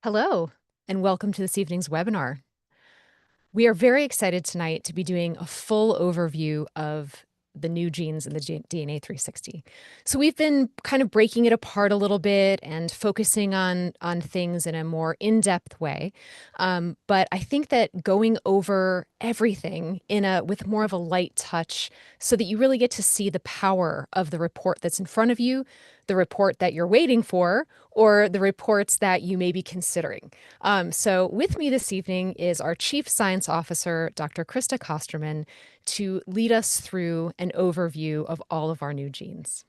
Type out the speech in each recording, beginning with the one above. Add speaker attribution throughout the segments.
Speaker 1: Hello, and welcome to this evening's webinar. We are very excited tonight to be doing a full overview of the new genes in the DNA 360. So we've been kind of breaking it apart a little bit and focusing on things in a more in-depth way. But I think that going over everything with more of a light touch so that you really get to see the power of the report that's in front of you, the report that you're waiting for, or the reports that you may be considering. So with me this evening is our Chief Science Officer, Dr. Krista Kosterman, to lead us through an overview of all of our new genes.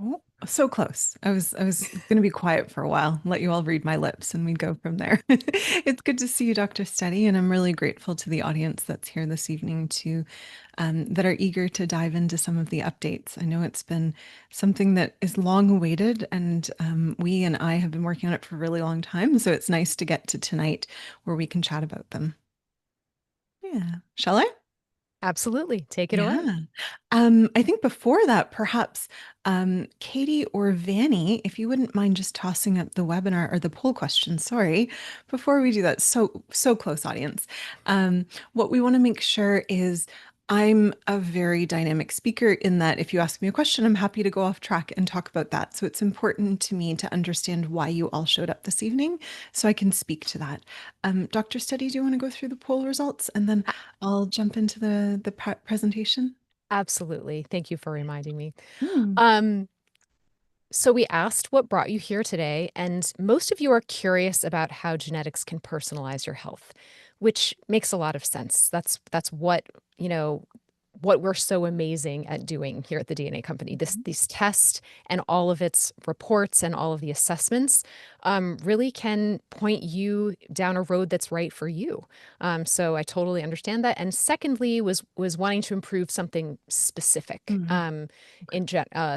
Speaker 2: Oh, so close. I was going to be quiet for a while, let you all read my lips, and we'd go from there. It's good to see you, Dr. Steady, and I'm really grateful to the audience that's here this evening that are eager to dive into some of the updates. I know it's been something that is long awaited, and we and I have been working on it for a really long time. So it's nice to get to tonight where we can chat about them. Yeah. Shall I?
Speaker 1: Absolutely. Take it away.
Speaker 2: Yeah. I think before that, perhaps Katie or Vanny, if you wouldn't mind just tossing up the webinar or the poll question, sorry, before we do that, so close audience. What we want to make sure is I'm a very dynamic speaker in that if you ask me a question, I'm happy to go off track and talk about that. So it's important to me to understand why you all showed up this evening so I can speak to that. Dr. Steady, do you want to go through the poll results and then I'll jump into the presentation?
Speaker 1: Absolutely. Thank you for reminding me.
Speaker 2: Hmm.
Speaker 1: Um, so we asked what brought you here today, and most of you are curious about how genetics can personalize your health, which makes a lot of sense. That's what, you know, what we're so amazing at doing here at the DNA company. These tests and all of its reports and all of the assessments really can point you down a road that's right for you. So I totally understand that. And secondly, was wanting to improve something specific.
Speaker 2: Mm,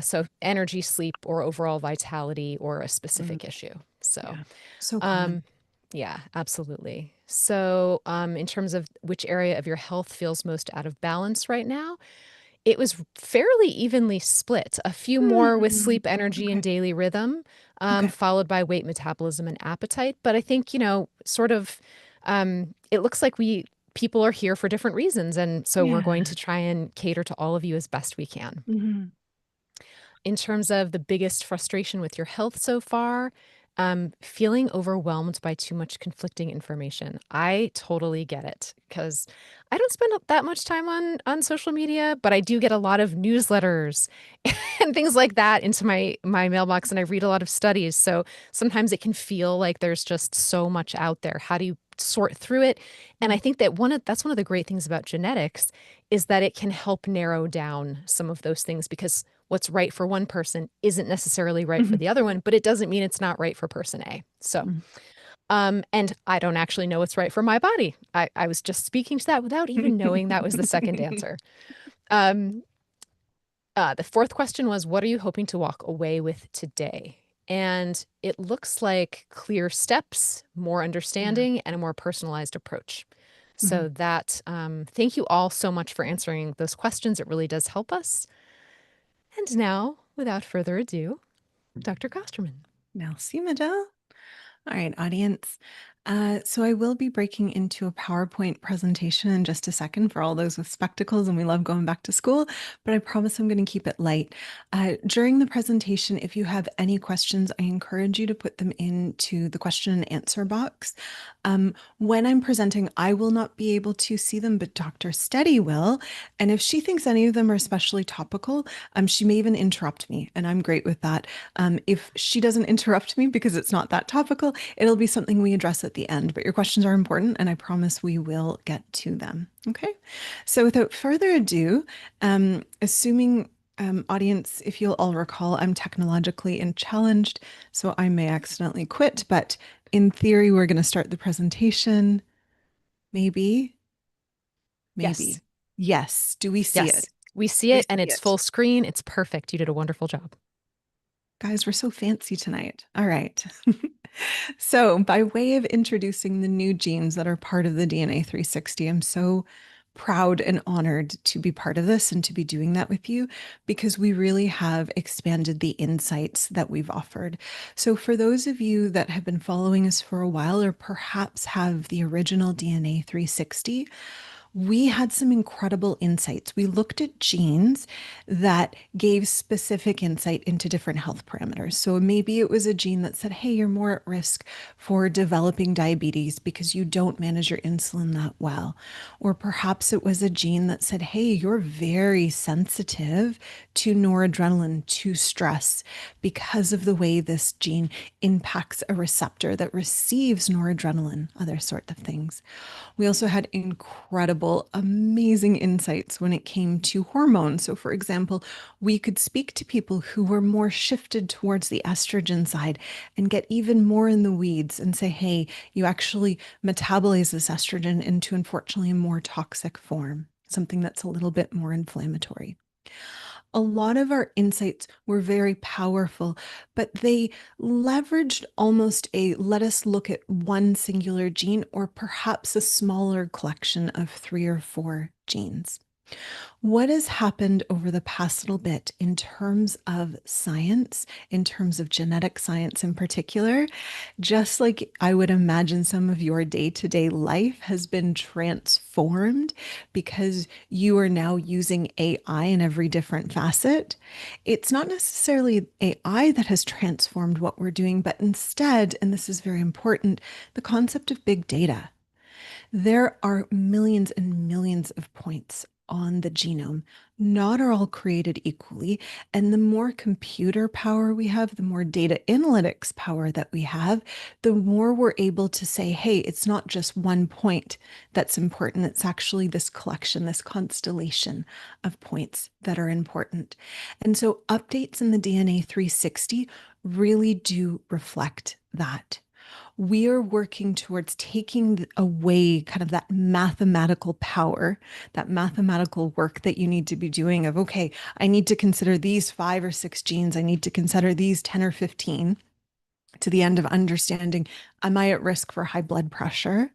Speaker 1: So energy, sleep, or overall vitality, or a
Speaker 2: mm,
Speaker 1: specific issue. So
Speaker 2: yeah, so
Speaker 1: um,
Speaker 2: common.
Speaker 1: yeah, absolutely. So, in terms of which area of your health feels most out of balance right now, it was fairly evenly split. A few more with
Speaker 2: Hmm.
Speaker 1: sleep, energy, and
Speaker 2: Okay.
Speaker 1: daily rhythm,
Speaker 2: Okay.
Speaker 1: followed by weight metabolism and appetite. But I think, it looks like people are here for different reasons. And so we're going to
Speaker 2: Yeah.
Speaker 1: try and cater to all of you as best we can.
Speaker 2: Hmm.
Speaker 1: In terms of the biggest frustration with your health so far, feeling overwhelmed by too much conflicting information. I totally get it because I don't spend that much time on social media, but I do get a lot of newsletters and things like that into my mailbox, and I read a lot of studies. So sometimes it can feel like there's just so much out there. How do you sort through it? And I think that that's one of the great things about genetics is that it can help narrow down some of those things because what's right for one person isn't necessarily right for
Speaker 2: Hmm.
Speaker 1: the other one, but it doesn't mean it's not right for person A. So, and I don't actually know what's right for my body. I was just speaking to that without even knowing that was the second answer. Um, the fourth question was, what are you hoping to walk away with today? And it looks like clear steps, more
Speaker 2: Yeah.
Speaker 1: understanding, and a more personalized approach.
Speaker 2: Hmm.
Speaker 1: So thank you all so much for answering those questions. It really does help us. And now, without further ado, Dr. Kosterman.
Speaker 2: Merci, Madame. All right, audience. So I will be breaking into a PowerPoint presentation in just a second for all those with spectacles, and we love going back to school, but I promise I'm going to keep it light. During the presentation, if you have any questions, I encourage you to put them into the question and answer box. When I'm presenting, I will not be able to see them, but Dr. Steady will. And if she thinks any of them are especially topical, she may even interrupt me, and I'm great with that. If she doesn't interrupt me because it's not that topical, it'll be something we address at the end. But your questions are important, and I promise we will get to them. Okay. So without further ado, assuming audience, if you'll all recall, I'm technologically challenged, so I may accidentally quit, but in theory, we're going to start the presentation. Maybe,
Speaker 1: Yes.
Speaker 2: maybe. Yes. Do we see
Speaker 1: Yes.
Speaker 2: it?
Speaker 1: We see
Speaker 2: We
Speaker 1: it and
Speaker 2: see
Speaker 1: it's
Speaker 2: it.
Speaker 1: full screen. It's perfect. You did a wonderful job.
Speaker 2: Guys, we're so fancy tonight. All right. So, by way of introducing the new genes that are part of the DNA 360, I'm so proud and honored to be part of this and to be doing that with you because we really have expanded the insights that we've offered. So, for those of you that have been following us for a while or perhaps have the original DNA 360, we had some incredible insights. We looked at genes that gave specific insight into different health parameters. So maybe it was a gene that said, hey, you're more at risk for developing diabetes because you don't manage your insulin that well. Or perhaps it was a gene that said, hey, you're very sensitive to noradrenaline, to stress, because of the way this gene impacts a receptor that receives noradrenaline, other sort of things. We also had incredible, amazing insights when it came to hormones. So, for example, we could speak to people who were more shifted towards the estrogen side and get even more in the weeds and say, hey, you actually metabolize this estrogen into, unfortunately, a more toxic form, something that's a little bit more inflammatory. A lot of our insights were very powerful, but they leveraged almost a let us look at one singular gene or perhaps a smaller collection of 3 or 4 genes. What has happened over the past little bit in terms of science, in terms of genetic science in particular, just like I would imagine some of your day to day life has been transformed because you are now using AI in every different facet. It's not necessarily AI that has transformed what we're doing, but instead, and this is very important, the concept of big data. There are millions and millions of points on the genome. Not are all created equally. And the more computer power we have, the more data analytics power that we have, the more we're able to say, hey, it's not just one point that's important. It's actually this collection, this constellation of points that are important. And so updates in the DNA 360 really do reflect that. We are working towards taking away kind of that mathematical power, that mathematical work that you need to be doing of, okay, I need to consider these 5 or 6 genes. I need to consider these 10 or 15 to the end of understanding, am I at risk for high blood pressure?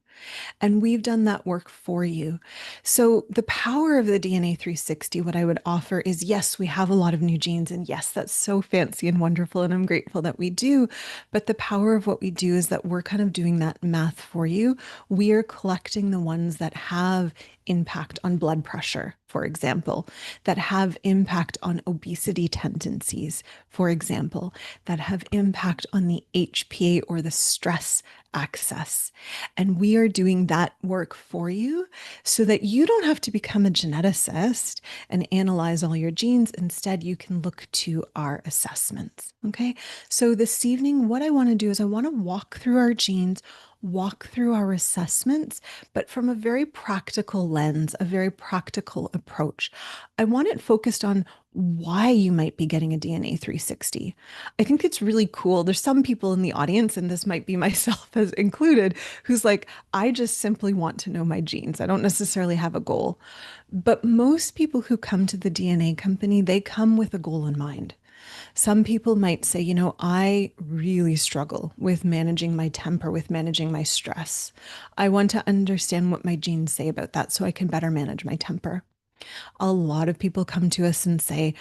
Speaker 2: And we've done that work for you. So, the power of the DNA 360, what I would offer is yes, we have a lot of new genes. And yes, that's so fancy and wonderful. And I'm grateful that we do. But the power of what we do is that we're kind of doing that math for you. We are collecting the ones that have impact on blood pressure, for example, that have impact on obesity tendencies, for example, that have impact on the HPA or the stress access. And we are doing that work for you so that you don't have to become a geneticist and analyze all your genes. Instead, you can look to our assessments. Okay. So this evening, what I want to do is I want to walk through our genes, walk through our assessments, but from a very practical lens, a very practical approach. I want it focused on why you might be getting a DNA 360. I think it's really cool. There's some people in the audience, and this might be myself as included, who's like, I just simply want to know my genes. I don't necessarily have a goal. But most people who come to the DNA company, they come with a goal in mind. Some people might say, I really struggle with managing my temper, with managing my stress. I want to understand what my genes say about that so I can better manage my temper. A lot of people come to us and say,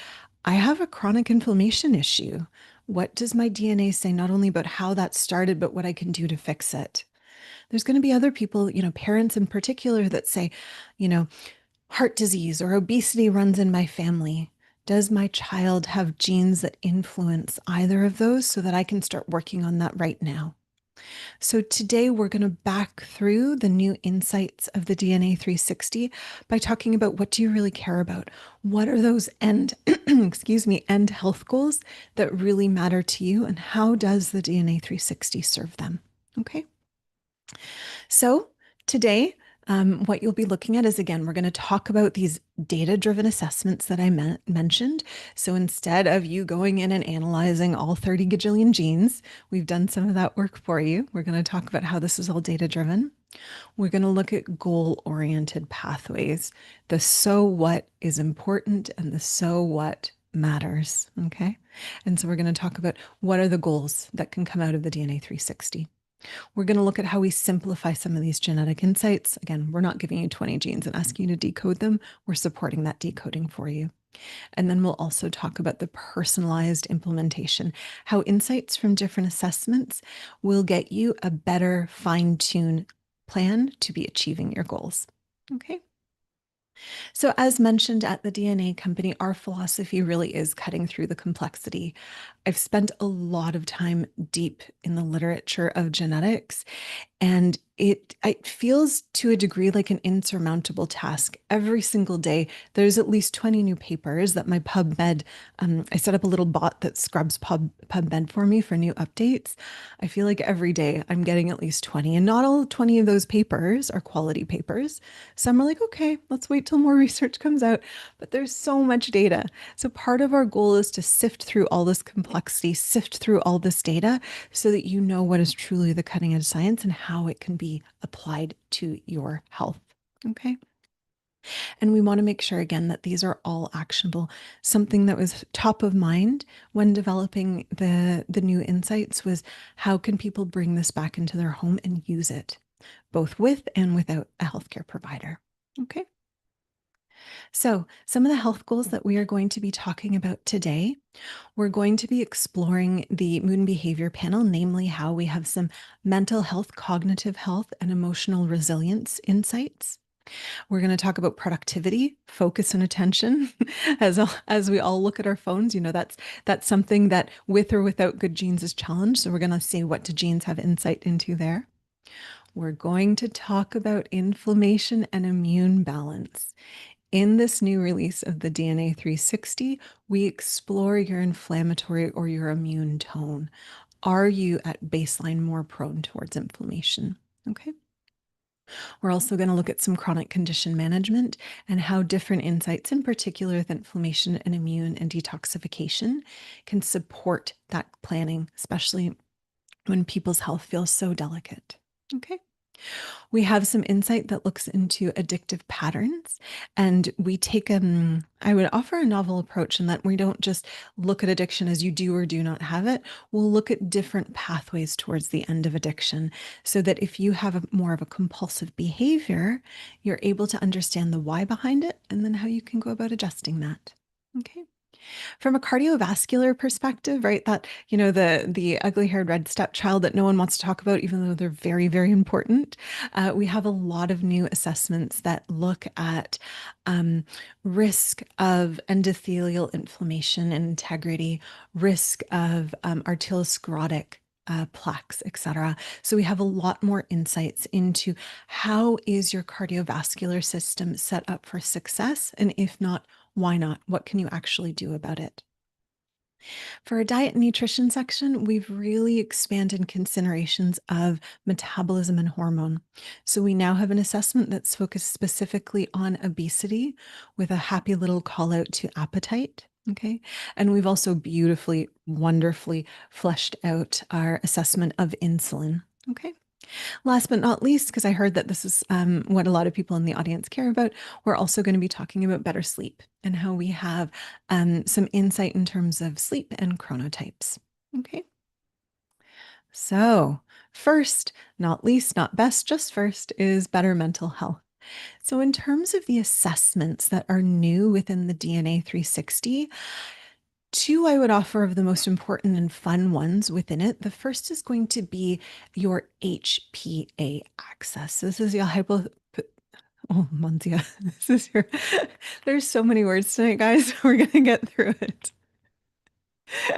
Speaker 2: I have a chronic inflammation issue. What does my DNA say, not only about how that started, but what I can do to fix it? There's going to be other people, parents in particular, that say, you know, heart disease or obesity runs in my family. Does my child have genes that influence either of those so that I can start working on that right now? So today we're going to back through the new insights of the DNA 360 by talking about what do you really care about? What are those end, excuse me, end health goals that really matter to you, and how does the DNA 360 serve them? Okay. So today, what you'll be looking at is, again, we're going to talk about these data-driven assessments that I mentioned. So instead of you going in and analyzing all 30 gajillion genes, we've done some of that work for you. We're going to talk about how this is all data-driven. We're going to look at goal-oriented pathways. The so what is important and the so what matters. Okay. And so we're going to talk about what are the goals that can come out of the DNA 360. We're going to look at how we simplify some of these genetic insights. Again, we're not giving you 20 genes and asking you to decode them. We're supporting that decoding for you. And then we'll also talk about the personalized implementation, how insights from different assessments will get you a better fine-tuned plan to be achieving your goals. Okay. So, as mentioned at the DNA company, our philosophy really is cutting through the complexity. I've spent a lot of time deep in the literature of genetics, and it feels to a degree like an insurmountable task. Every single day, there's at least 20 new papers that my PubMed, I set up a little bot that scrubs PubMed for me for new updates. I feel like every day I'm getting at least 20, and not all 20 of those papers are quality papers. Some are like, okay, let's wait till more research comes out, but there's so much data. So part of our goal is to sift through all this complexity, sift through all this data so that you know what is truly the cutting edge science and how it can be applied to your health. Okay. And we want to make sure again that these are all actionable. Something that was top of mind when developing the new insights was how can people bring this back into their home and use it, both with and without a healthcare provider. Okay. So, some of the health goals that we are going to be talking about today, we're going to be exploring the mood and behavior panel, namely how we have some mental health, cognitive health, and emotional resilience insights. We're going to talk about productivity, focus, and attention. As we all look at our phones, that's something that with or without good genes is challenged. So we're going to see what do genes have insight into there. We're going to talk about inflammation and immune balance. In this new release of the DNA360, we explore your inflammatory or your immune tone. Are you at baseline more prone towards inflammation? Okay. We're also going to look at some chronic condition management and how different insights, in particular with inflammation and immune and detoxification, can support that planning, especially when people's health feels so delicate. Okay. We have some insight that looks into addictive patterns, and we take I would offer a novel approach in that we don't just look at addiction as you do or do not have it. We'll look at different pathways towards the end of addiction so that if you have more of a compulsive behavior, you're able to understand the why behind it and then how you can go about adjusting that. Okay. From a cardiovascular perspective, right? That, the ugly-haired red stepchild that no one wants to talk about, even though they're very, very important. We have a lot of new assessments that look at risk of endothelial inflammation and integrity, risk of arteriosclerotic plaques, etc. So we have a lot more insights into how is your cardiovascular system set up for success, and if not, why not? What can you actually do about it? For our diet and nutrition section, we've really expanded considerations of metabolism and hormone. So we now have an assessment that's focused specifically on obesity with a happy little call out to appetite. Okay. And we've also beautifully, wonderfully fleshed out our assessment of insulin. Okay. Last but not least, because I heard that this is what a lot of people in the audience care about, we're also going to be talking about better sleep and how we have some insight in terms of sleep and chronotypes. Okay. So, first, not least, not best, just first is better mental health. So, in terms of the assessments that are new within the DNA 360, two I would offer of the most important and fun ones within it. The first is going to be your HPA axis. This is your oh, Monzia. This is your, there's so many words tonight, guys. We're going to get through it.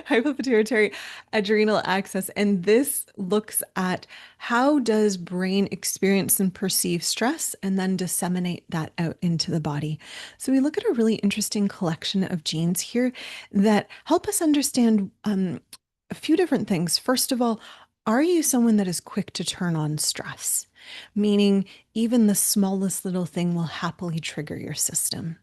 Speaker 2: Hypopituitary adrenal axis. And this looks at how does brain experience and perceive stress and then disseminate that out into the body. So we look at a really interesting collection of genes here that help us understand a few different things. First of all, are you someone that is quick to turn on stress? Meaning even the smallest little thing will happily trigger your system.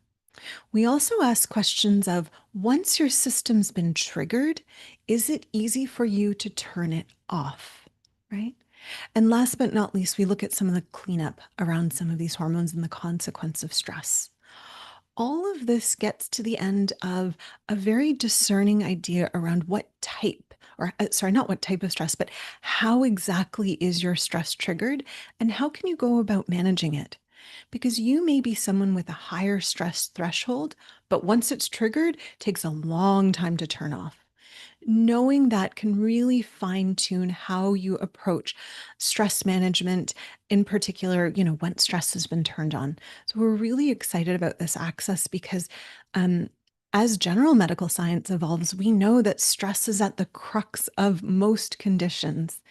Speaker 2: We also ask questions of once your system's been triggered, is it easy for you to turn it off? Right? And last but not least, we look at some of the cleanup around some of these hormones and the consequence of stress. All of this gets to the end of a very discerning idea around what type or sorry, not what type of stress, but how exactly is your stress triggered and how can you go about managing it? Because you may be someone with a higher stress threshold, but once it's triggered, it takes a long time to turn off. Knowing that can really fine tune how you approach stress management, in particular, when stress has been turned on. So we're really excited about this access because um, as general medical science evolves, we know that stress is at the crux of most conditions.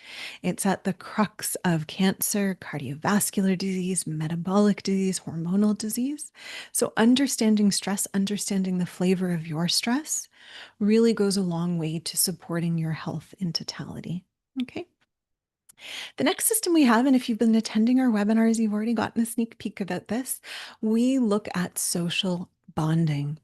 Speaker 2: It's at the crux of cancer, cardiovascular disease, metabolic disease, hormonal disease. So understanding stress, understanding the flavor of your stress really goes a long way to supporting your health in totality. Okay. The next system we have, and if you've been attending our webinars, you've already gotten a sneak peek about this, we look at social bonding.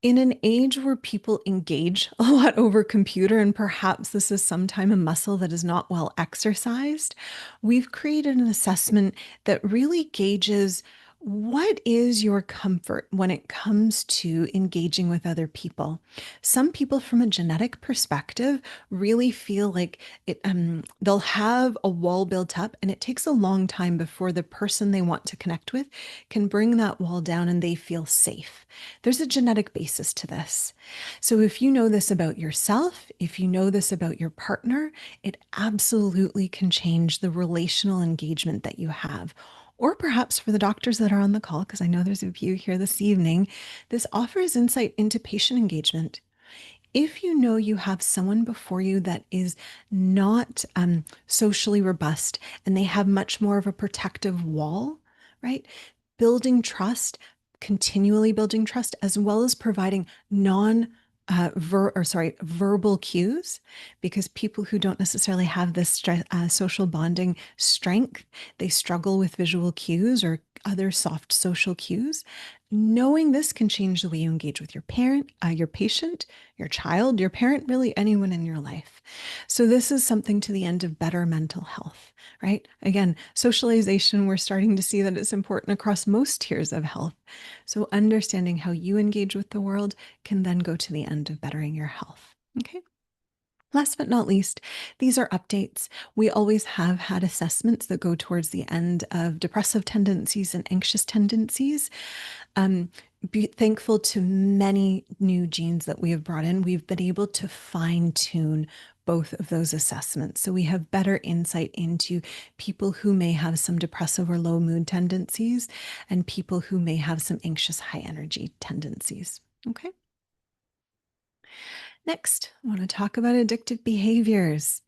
Speaker 2: In an age where people engage a lot over computer, and perhaps this is sometime a muscle that is not well exercised, we've created an assessment that really gauges what is your comfort when it comes to engaging with other people. Some people, from a genetic perspective, really feel like they'll have a wall built up, and it takes a long time before the person they want to connect with can bring that wall down and they feel safe. There's a genetic basis to this. So, if you know this about yourself, if you know this about your partner, it absolutely can change the relational engagement that you have. Or perhaps for the doctors that are on the call, because I know there's a few here this evening, this offers insight into patient engagement. If you know you have someone before you that is not socially robust and they have much more of a protective wall, right? Building trust, continually building trust, as well as providing non verbal cues, because people who don't necessarily have this social bonding strength, they struggle with visual cues or other soft social cues. Knowing this can change the way you engage with your parent, your patient, your child, your parent, really anyone in your life. So, this is something to the end of better mental health, right? Again, socialization, we're starting to see that it's important across most tiers of health. So, understanding how you engage with the world can then go to the end of bettering your health. Okay. Last but not least, these are updates. We always have had assessments that go towards the end of depressive tendencies and anxious tendencies. Um, be thankful to many new genes that we have brought in. We've been able to fine tune both of those assessments. So we have better insight into people who may have some depressive or low mood tendencies and people who may have some anxious, high energy tendencies. Okay. Next, I want to talk about addictive behaviors.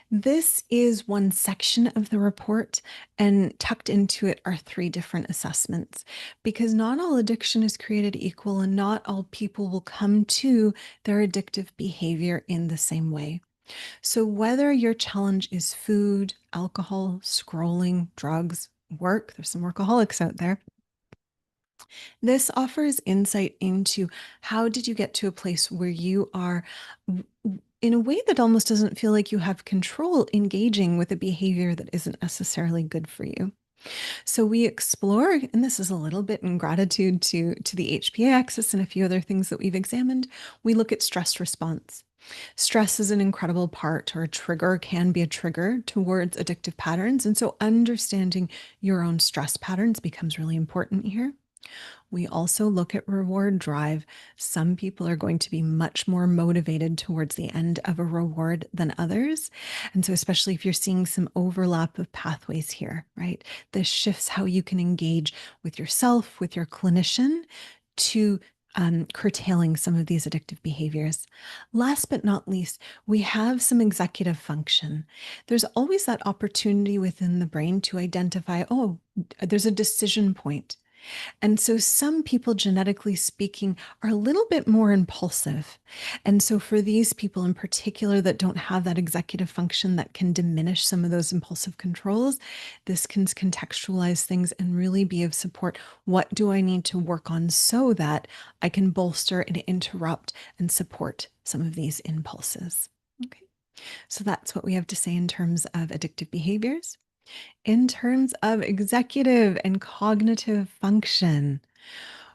Speaker 2: This is one section of the report, and tucked into it are three different assessments because not all addiction is created equal and not all people will come to their addictive behavior in the same way. So, whether your challenge is food, alcohol, scrolling, drugs, work, there's some workaholics out there. This offers insight into how did you get to a place where you are in a way that almost doesn't feel like you have control engaging with a behavior that isn't necessarily good for you. So we explore, and this is a little bit in gratitude to the HPA axis and a few other things that we've examined, we look at stress response. Stress is an incredible part, or a trigger can be a trigger towards addictive patterns. And so understanding your own stress patterns becomes really important here. We also look at reward drive. Some people are going to be much more motivated towards the end of a reward than others. And so, especially if you're seeing some overlap of pathways here, right? This shifts how you can engage with yourself, with your clinician to curtailing some of these addictive behaviors. Last but not least, we have some executive function. There's always that opportunity within the brain to identify, oh, there's a decision point. And so some people, genetically speaking, are a little bit more impulsive. And so for these people in particular that don't have that executive function that can diminish some of those impulsive controls, this can contextualize things and really be of support. What do I need to work on so that I can bolster and interrupt and support some of these impulses? Okay. So that's what we have to say in terms of addictive behaviors. In terms of executive and cognitive function,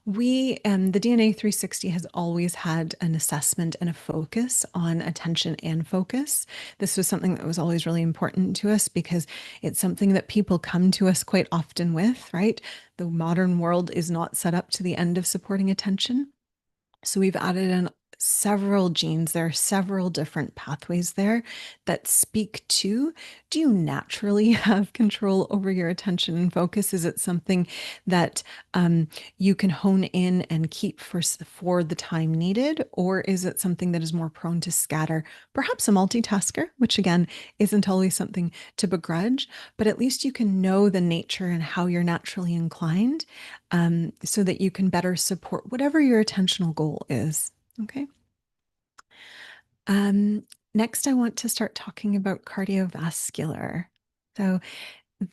Speaker 2: The DNA 360 has always had an assessment and a focus on attention and focus. This was something that was always really important to us because it's something that people come to us quite often with, right? The modern world is not set up to the end of supporting attention. So we've added in several genes. There are several different pathways there that speak to, do you naturally have control over your attention and focus? Is it something that you can hone in and keep for the time needed? Or is it something that is more prone to scatter? Perhaps a multitasker, which again isn't always something to begrudge, but at least you can know the nature and how you're naturally inclined, so that you can better support whatever your attentional goal is. Okay. Um, Next, I want to start talking about cardiovascular. So,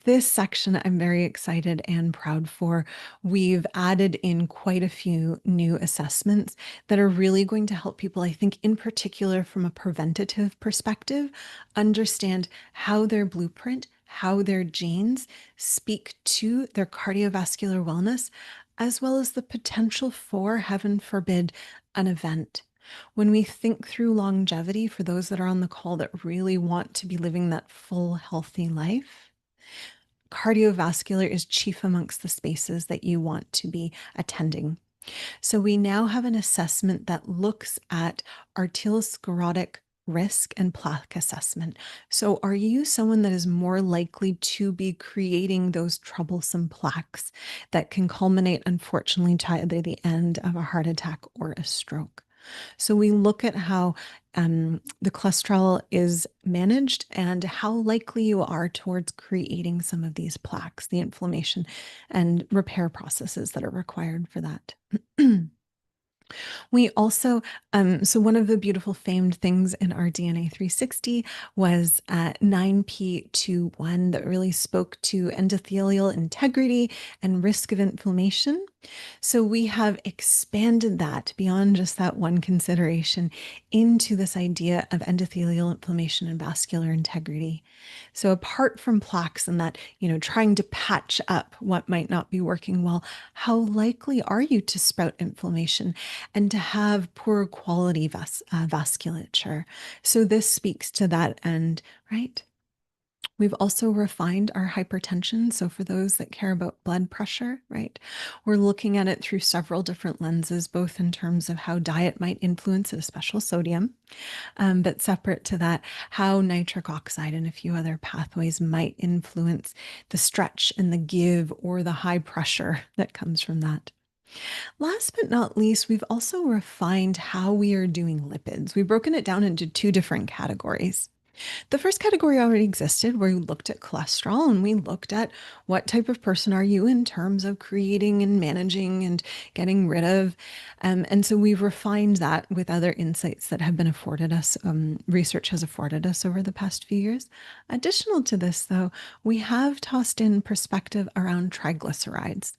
Speaker 2: this section I'm very excited and proud for. We've added in quite a few new assessments that are really going to help people, I think, in particular from a preventative perspective, understand how their blueprint, how their genes speak to their cardiovascular wellness, as well as the potential for, heaven forbid, an event. When we think through longevity, for those that are on the call that really want to be living that full, healthy life, cardiovascular is chief amongst the spaces that you want to be attending. So we now have an assessment that looks at arteriosclerotic risk and plaque assessment. So are you someone that is more likely to be creating those troublesome plaques that can culminate, unfortunately, to the end of a heart attack or a stroke? So we look at how the cholesterol is managed and how likely you are towards creating some of these plaques, the inflammation and repair processes that are required for that. We also, so one of the beautiful famed things in our DNA 360 was 9p21 that really spoke to endothelial integrity and risk of inflammation. So we have expanded that beyond just that one consideration into this idea of endothelial inflammation and vascular integrity. So apart from plaques and that, trying to patch up what might not be working well, how likely are you to sprout inflammation and to have poor quality vasculature? So this speaks to that end, right? We've also refined our hypertension. So, for those that care about blood pressure, right, we're looking at it through several different lenses, both in terms of how diet might influence it, especially sodium, but separate to that, how nitric oxide and a few other pathways might influence the stretch and the give or the high pressure that comes from that. Last but not least, we've also refined how we are doing lipids. We've broken it down into two different categories. The first category already existed where we looked at cholesterol and we looked at what type of person are you in terms of creating and managing and getting rid of. And so we've refined that with other insights that have been afforded us, research has afforded us over the past few years. Additional to this, though, we have tossed in perspective around triglycerides.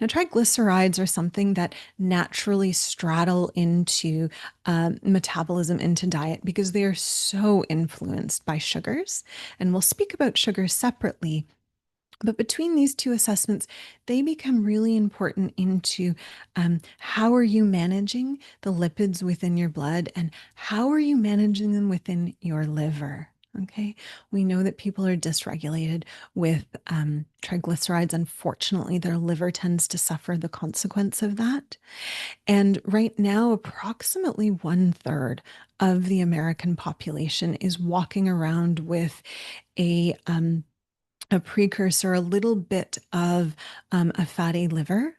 Speaker 2: Now, triglycerides are something that naturally straddle into metabolism, into diet, because they are so influenced by sugars. And we'll speak about sugars separately. But between these two assessments, they become really important into how are you managing the lipids within your blood and how are you managing them within your liver? Okay, we know that people are dysregulated with triglycerides. Unfortunately, their liver tends to suffer the consequence of that. And right now, approximately one third of the American population is walking around with a precursor, a little bit of a fatty liver.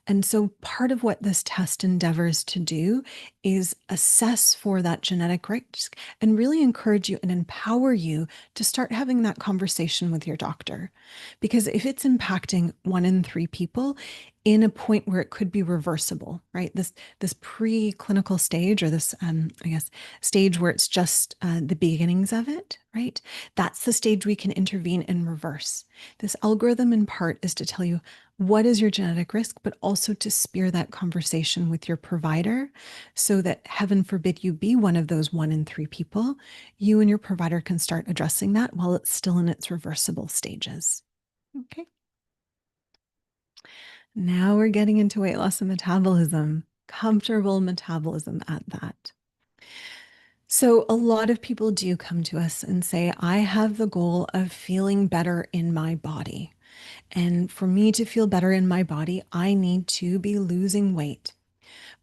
Speaker 2: And so part of what this test endeavors to do is assess for that genetic risk and really encourage you and empower you to start having that conversation with your doctor. Because if it's impacting 1 in 3 people in a point where it could be reversible, right? This preclinical stage, or this I guess stage where it's just the beginnings of it, right? That's the stage we can intervene and reverse. This algorithm in part is to tell you what is your genetic risk, but also to spear that conversation with your provider so that, heaven forbid, you be one of those 1 in 3 people. You and your provider can start addressing that while it's still in its reversible stages. Okay. Now we're getting into weight loss and metabolism, comfortable metabolism at that. So, a lot of people do come to us and say, I have the goal of feeling better in my body. And for me to feel better in my body, I need to be losing weight.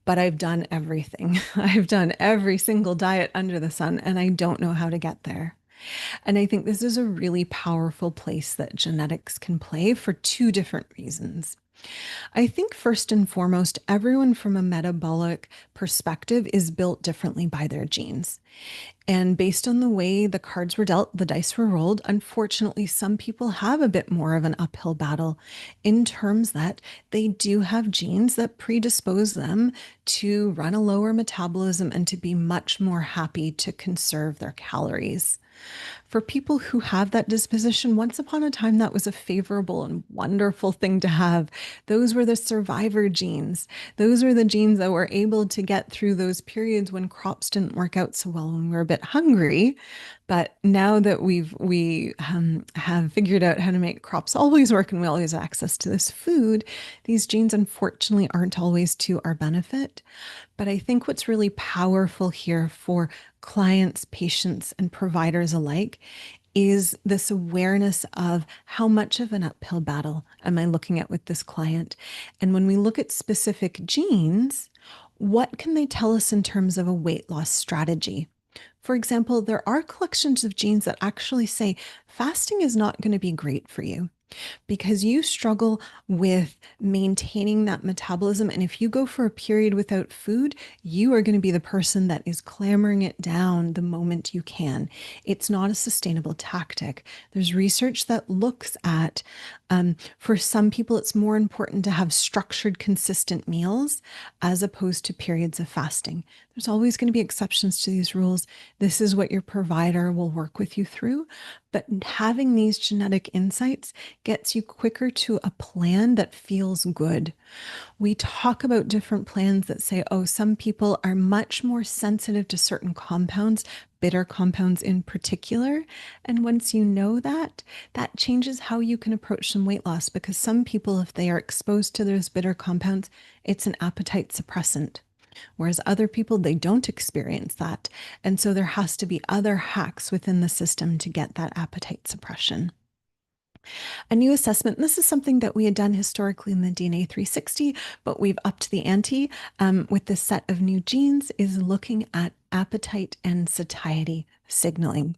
Speaker 2: But I've done everything. I've done every single diet under the sun, and I don't know how to get there. And I think this is a really powerful place that genetics can play for two different reasons. I think first and foremost, everyone from a metabolic perspective is built differently by their genes. And based on the way the cards were dealt, the dice were rolled, unfortunately, some people have a bit more of an uphill battle in terms that they do have genes that predispose them to run a lower metabolism and to be much more happy to conserve their calories. For people who have that disposition, once upon a time, that was a favorable and wonderful thing to have. Those were the survivor genes. Those were the genes that were able to get through those periods when crops didn't work out so well, when we were a bit hungry. But now that we have figured out how to make crops always work and we always have access to this food, these genes unfortunately aren't always to our benefit. But I think what's really powerful here for clients, patients, and providers alike is this awareness of how much of an uphill battle am I looking at with this client? And when we look at specific genes, what can they tell us in terms of a weight loss strategy? For example, there are collections of genes that actually say fasting is not going to be great for you because you struggle with maintaining that metabolism. And if you go for a period without food, you are going to be the person that is clamoring it down the moment you can. It's not a sustainable tactic. There's research that looks at, for some people, it's more important to have structured, consistent meals as opposed to periods of fasting. There's always going to be exceptions to these rules. This is what your provider will work with you through. But having these genetic insights gets you quicker to a plan that feels good. We talk about different plans that say, oh, some people are much more sensitive to certain compounds, bitter compounds in particular. And once you know that, that changes how you can approach some weight loss because some people, if they are exposed to those bitter compounds, it's an appetite suppressant. Whereas other people, they don't experience that. And so there has to be other hacks within the system to get that appetite suppression. A new assessment, this is something that we had done historically in the DNA360, but we've upped the ante with this set of new genes, is looking at appetite and satiety signaling.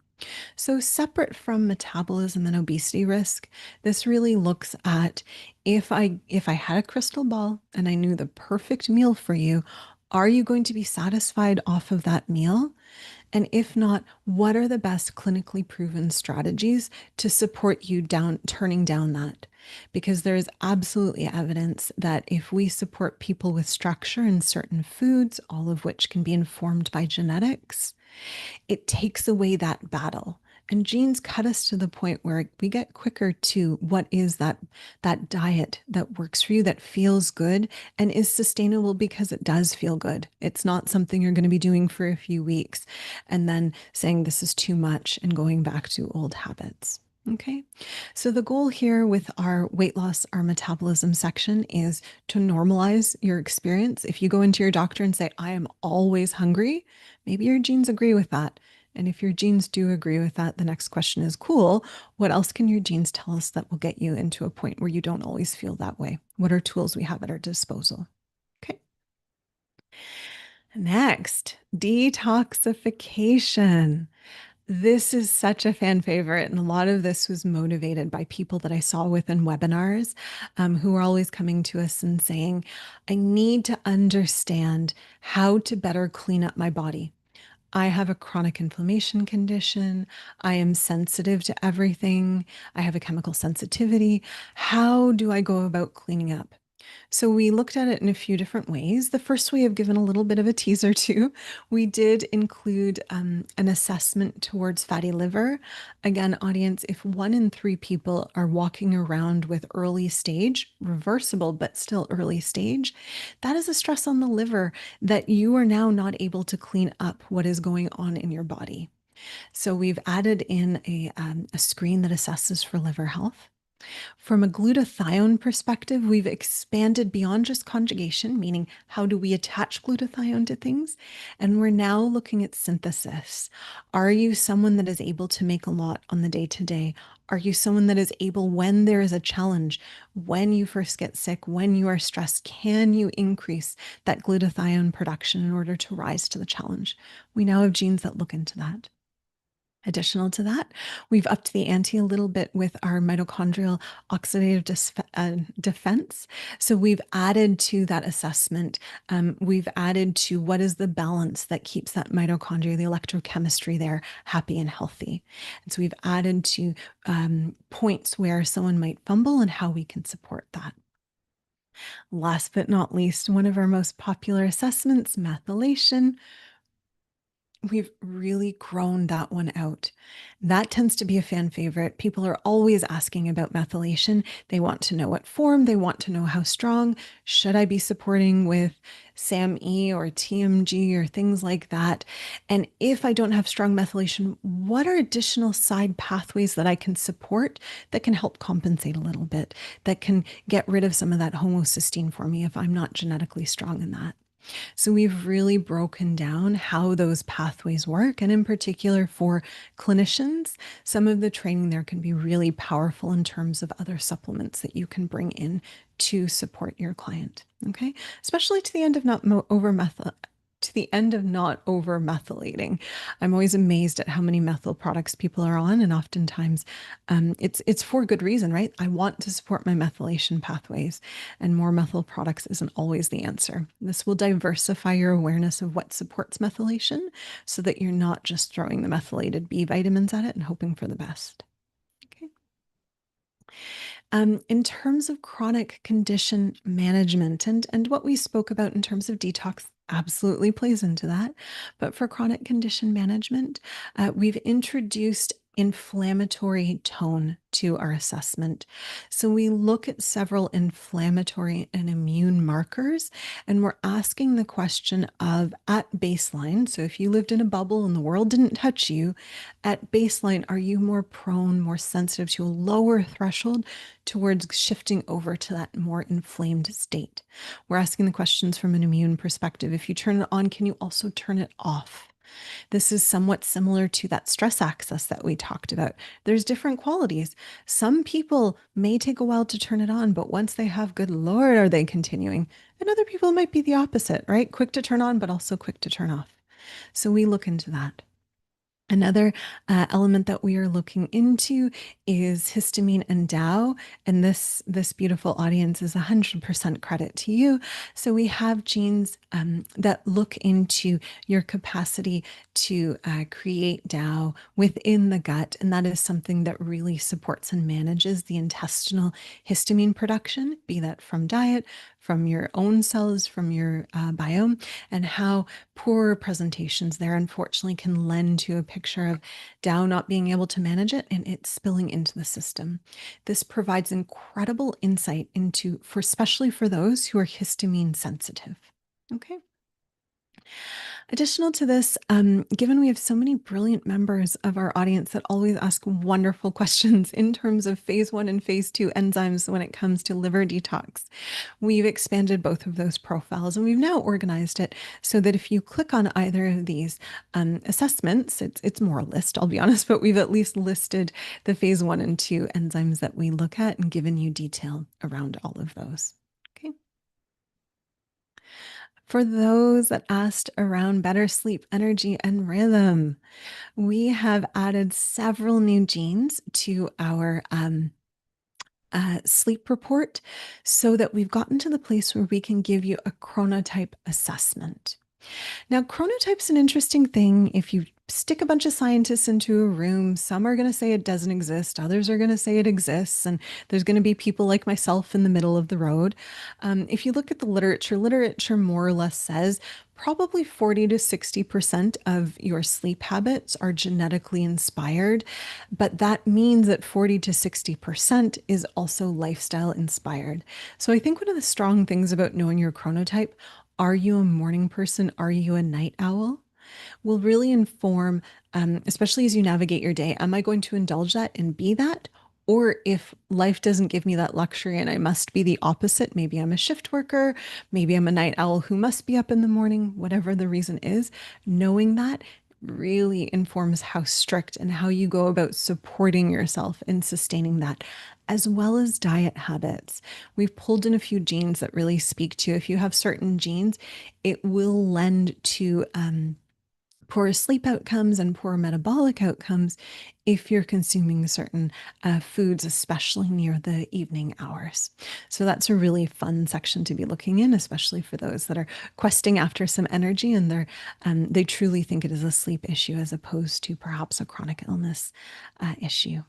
Speaker 2: So, separate from metabolism and obesity risk, this really looks at if I had a crystal ball and I knew the perfect meal for you, are you going to be satisfied off of that meal? And if not, what are the best clinically proven strategies to support you down turning down that? Because there is absolutely evidence that if we support people with structure in certain foods, all of which can be informed by genetics, it takes away that battle. And genes cut us to the point where we get quicker to what is that diet that works for you, that feels good and is sustainable because it does feel good. It's not something you're going to be doing for a few weeks and then saying this is too much and going back to old habits. Okay. So the goal here with our weight loss, our metabolism section is to normalize your experience. If you go into your doctor and say, I am always hungry, maybe your genes agree with that. And if your genes do agree with that, the next question is, cool, what else can your genes tell us that will get you into a point where you don't always feel that way? What are tools we have at our disposal? Okay. Next, detoxification. This is such a fan favorite, and a lot of this was motivated by people that I saw within webinars who are always coming to us and saying, I need to understand how to better clean up my body. I have a chronic inflammation condition. I am sensitive to everything. I have a chemical sensitivity. How do I go about cleaning up? So we looked at it in a few different ways. The first way I've given a little bit of a teaser to, we did include an assessment towards fatty liver. Again, audience, if 1 in 3 people are walking around with early stage, reversible, but still early stage, that is a stress on the liver that you are now not able to clean up what is going on in your body. So we've added in a screen that assesses for liver health. From a glutathione perspective, we've expanded beyond just conjugation, meaning how do we attach glutathione to things? And we're now looking at synthesis. Are you someone that is able to make a lot on the day to day? Are you someone that is able, when there is a challenge, when you first get sick, when you are stressed, can you increase that glutathione production in order to rise to the challenge? We now have genes that look into that. Additional to that, we've upped the ante a little bit with our mitochondrial oxidative defense. So we've added to that assessment, we've added to what is the balance that keeps that mitochondria, the electrochemistry there, happy and healthy. And so we've added to points where someone might fumble and how we can support that. Last but not least, one of our most popular assessments, methylation. We've really grown that one out. That tends to be a fan favorite. People are always asking about methylation. They want to know what form, they want to know how strong. Should I be supporting with SAMe or TMG or things like that? And if I don't have strong methylation, what are additional side pathways that I can support that can help compensate a little bit, that can get rid of some of that homocysteine for me if I'm not genetically strong in that? So we've really broken down how those pathways work. And in particular, for clinicians, some of the training there can be really powerful in terms of other supplements that you can bring in to support your client. Okay. Especially to the end of not over methyl. To the end of not over methylating. I'm always amazed at how many methyl products people are on, and oftentimes it's for good reason, right? I want to support my methylation pathways, and more methyl products isn't always the answer. This will diversify your awareness of what supports methylation so that you're not just throwing the methylated B vitamins at it and hoping for the best. Okay. In terms of chronic condition management and what we spoke about in terms of detox absolutely plays into that. But for chronic condition management, we've introduced inflammatory tone to our assessment. So we look at several inflammatory and immune markers, and we're asking the question of at baseline. So if you lived in a bubble and the world didn't touch you, at baseline, are you more prone, more sensitive to a lower threshold towards shifting over to that more inflamed state? We're asking the questions from an immune perspective. If you turn it on, can you also turn it off? This is somewhat similar to that stress axis that we talked about. There's different qualities. Some people may take a while to turn it on, but once they have, good Lord, are they continuing? And other people might be the opposite, right? Quick to turn on, but also quick to turn off. So we look into that. Another element that we are looking into is histamine and Tau, and this beautiful audience is 100% credit to you. So we have genes that look into your capacity to create Tau within the gut, and that is something that really supports and manages the intestinal histamine production, be that from diet, from your own cells, from your biome, and how poor presentations there unfortunately can lend to a picture of Tau not being able to manage it and it spilling into the system. This provides incredible insight into, for especially for those who are histamine sensitive. Okay. Additional to this, given we have so many brilliant members of our audience that always ask wonderful questions in terms of phase 1 and phase 2 enzymes when it comes to liver detox, we've expanded both of those profiles and we've now organized it so that if you click on either of these assessments, it's more a list, I'll be honest, but we've at least listed the phase 1 and 2 enzymes that we look at and given you detail around all of those. Okay. For those that asked around better sleep, energy, and rhythm, we have added several new genes to our sleep report so that we've gotten to the place where we can give you a chronotype assessment. Now, chronotype's an interesting thing. If you stick a bunch of scientists into a room, some are going to say it doesn't exist, others are going to say it exists, and there's going to be people like myself in the middle of the road. If you look at the literature more or less says probably 40 to 60% of your sleep habits are genetically inspired, but that means that 40 to 60% is also lifestyle inspired. So I think one of the strong things about knowing your chronotype, are you a morning person? Are you a night owl? Will really inform, especially as you navigate your day. Am I going to indulge that and be that? Or if life doesn't give me that luxury and I must be the opposite, maybe I'm a shift worker, maybe I'm a night owl who must be up in the morning, whatever the reason is, knowing that really informs how strict and how you go about supporting yourself and sustaining that, as well as diet habits. We've pulled in a few genes that really speak to if you have certain genes, it will lend to poor sleep outcomes and poor metabolic outcomes if you're consuming certain foods, especially near the evening hours. So that's a really fun section to be looking in, especially for those that are questing after some energy and they truly think it is a sleep issue as opposed to perhaps a chronic illness issue.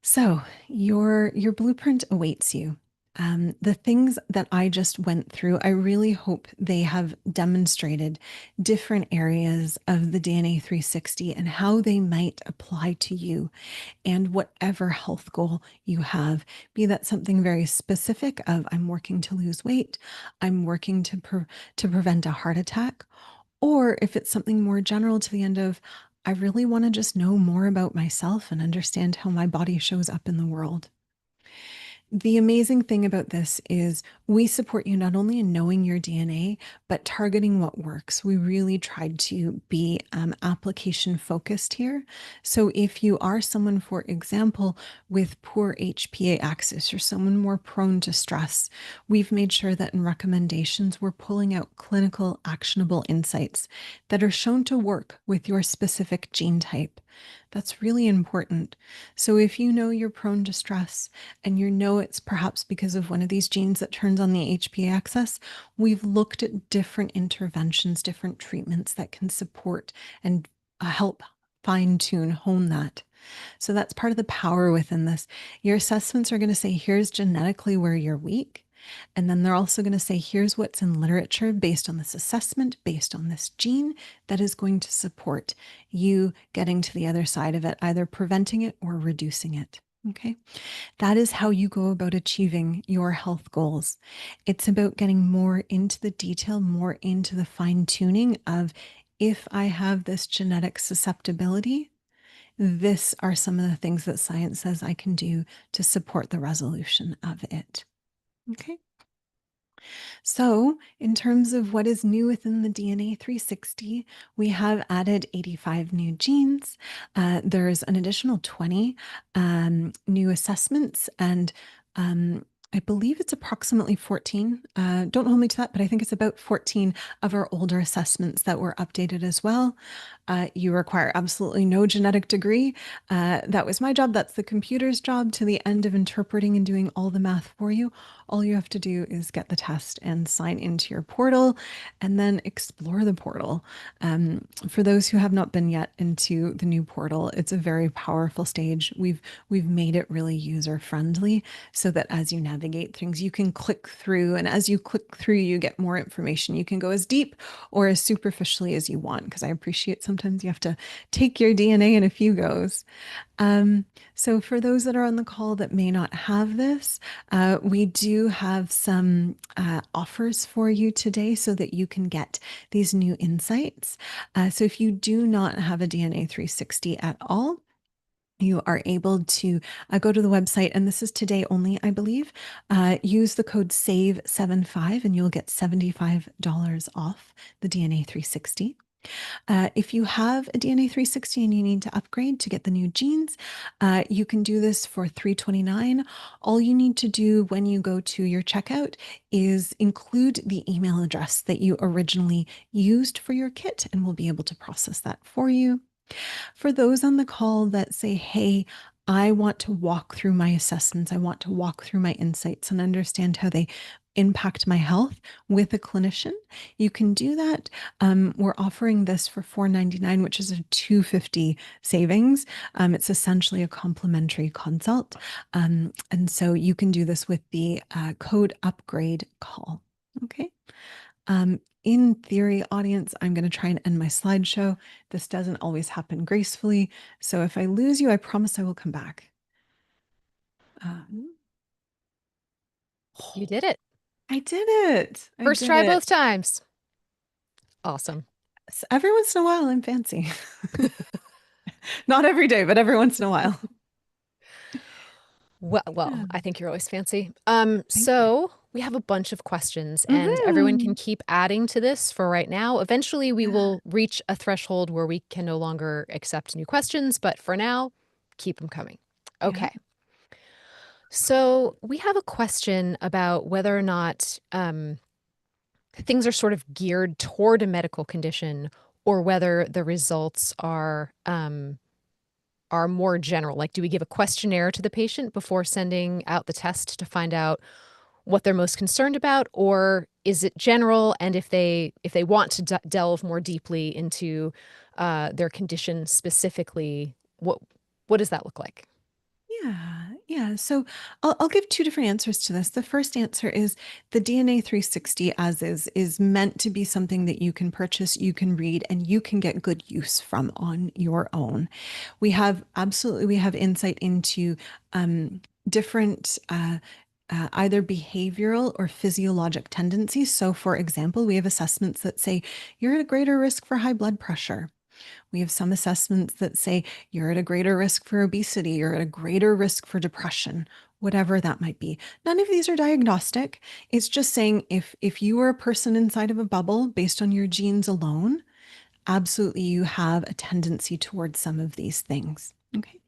Speaker 2: So your blueprint awaits you. The things that I just went through, I really hope they have demonstrated different areas of the DNA 360 and how they might apply to you and whatever health goal you have. Be that something very specific of I'm working to lose weight, I'm working to prevent a heart attack, or if it's something more general to the end of I really want to just know more about myself and understand how my body shows up in the world. The amazing thing about this is we support you not only in knowing your DNA, but targeting what works. We really tried to be application focused here. So if you are someone, for example, with poor HPA axis or someone more prone to stress, we've made sure that in recommendations, we're pulling out clinical actionable insights that are shown to work with your specific gene type. That's really important. So if you know you're prone to stress, and you know it's perhaps because of one of these genes that turns on the HPA axis, we've looked at different interventions, different treatments that can support and help fine tune, hone that. So that's part of the power within this. Your assessments are going to say, here's genetically where you're weak. And then they're also going to say, here's what's in literature based on this assessment, based on this gene that is going to support you getting to the other side of it, either preventing it or reducing it. Okay. That is how you go about achieving your health goals. It's about getting more into the detail, more into the fine tuning of if I have this genetic susceptibility, this are some of the things that science says I can do to support the resolution of it. Okay. So, in terms of what is new within the DNA 360, we have added 85 new genes. There's an additional 20 new assessments, and I believe it's approximately 14. Don't hold me to that, but I think it's about 14 of our older assessments that were updated as well. You require absolutely no genetic degree. That was my job. That's the computer's job to the end of interpreting and doing all the math for you. All you have to do is get the test and sign into your portal and then explore the portal. For those who have not been yet into the new portal, it's a very powerful stage. We've made it really user friendly so that as you navigate things, you can click through. And as you click through, you get more information. You can go as deep or as superficially as you want, because I appreciate sometimes you have to take your DNA in a few goes. Um, so, for those that are on the call that may not have this, we do have some offers for you today so that you can get these new insights. So, if you do not have a DNA 360 at all, you are able to go to the website, and this is today only, I believe. Use the code SAVE75 and you'll get $75 off the DNA 360. If you have a DNA 360 and you need to upgrade to get the new genes, you can do this for $329. All you need to do when you go to your checkout is include the email address that you originally used for your kit, and we'll be able to process that for you. For those on the call that say, hey, I want to walk through my assessments, I want to walk through my insights and understand how they impact my health with a clinician, you can do that. We're offering this for $499, which is a $250 savings. It's essentially a complimentary consult. And so you can do this with the code upgrade call. Okay. In theory, audience, I'm going to try and end my slideshow. This doesn't always happen gracefully. So if I lose you, I promise I will come back. Um,
Speaker 1: You did it.
Speaker 2: I did it. I
Speaker 1: First
Speaker 2: did
Speaker 1: try
Speaker 2: it.
Speaker 1: both times. Awesome.
Speaker 2: Every once in a while, I'm fancy. Not every day, but every once in a while.
Speaker 1: Well,
Speaker 2: Yeah,
Speaker 1: I think you're always fancy.
Speaker 2: thank you.
Speaker 1: So we have a bunch of questions, and everyone can
Speaker 2: Hmm.
Speaker 1: keep adding to this for right now. Eventually, we
Speaker 2: Yeah,
Speaker 1: will reach a threshold where we can no longer accept new questions, but for now, keep them coming.
Speaker 2: yeah,
Speaker 1: Okay. So we have a question about whether or not things are sort of geared toward a medical condition or whether the results are more general. Like, do we give a questionnaire to the patient before sending out the test to find out what they're most concerned about, or is it general? And if they want to delve more deeply into their condition specifically, what does that look like?
Speaker 2: yeah, yeah. So I'll give two different answers to this. The first answer is the DNA 360 as is meant to be something that you can purchase, you can read, and you can get good use from on your own. We have insight into different either behavioral or physiologic tendencies. So, for example, we have assessments that say you're at a greater risk for high blood pressure. We have some assessments that say you're at a greater risk for obesity, you're at a greater risk for depression, whatever that might be. None of these are diagnostic. It's just saying if you were a person inside of a bubble based on your genes alone, absolutely you have a tendency towards some of these things. Okay.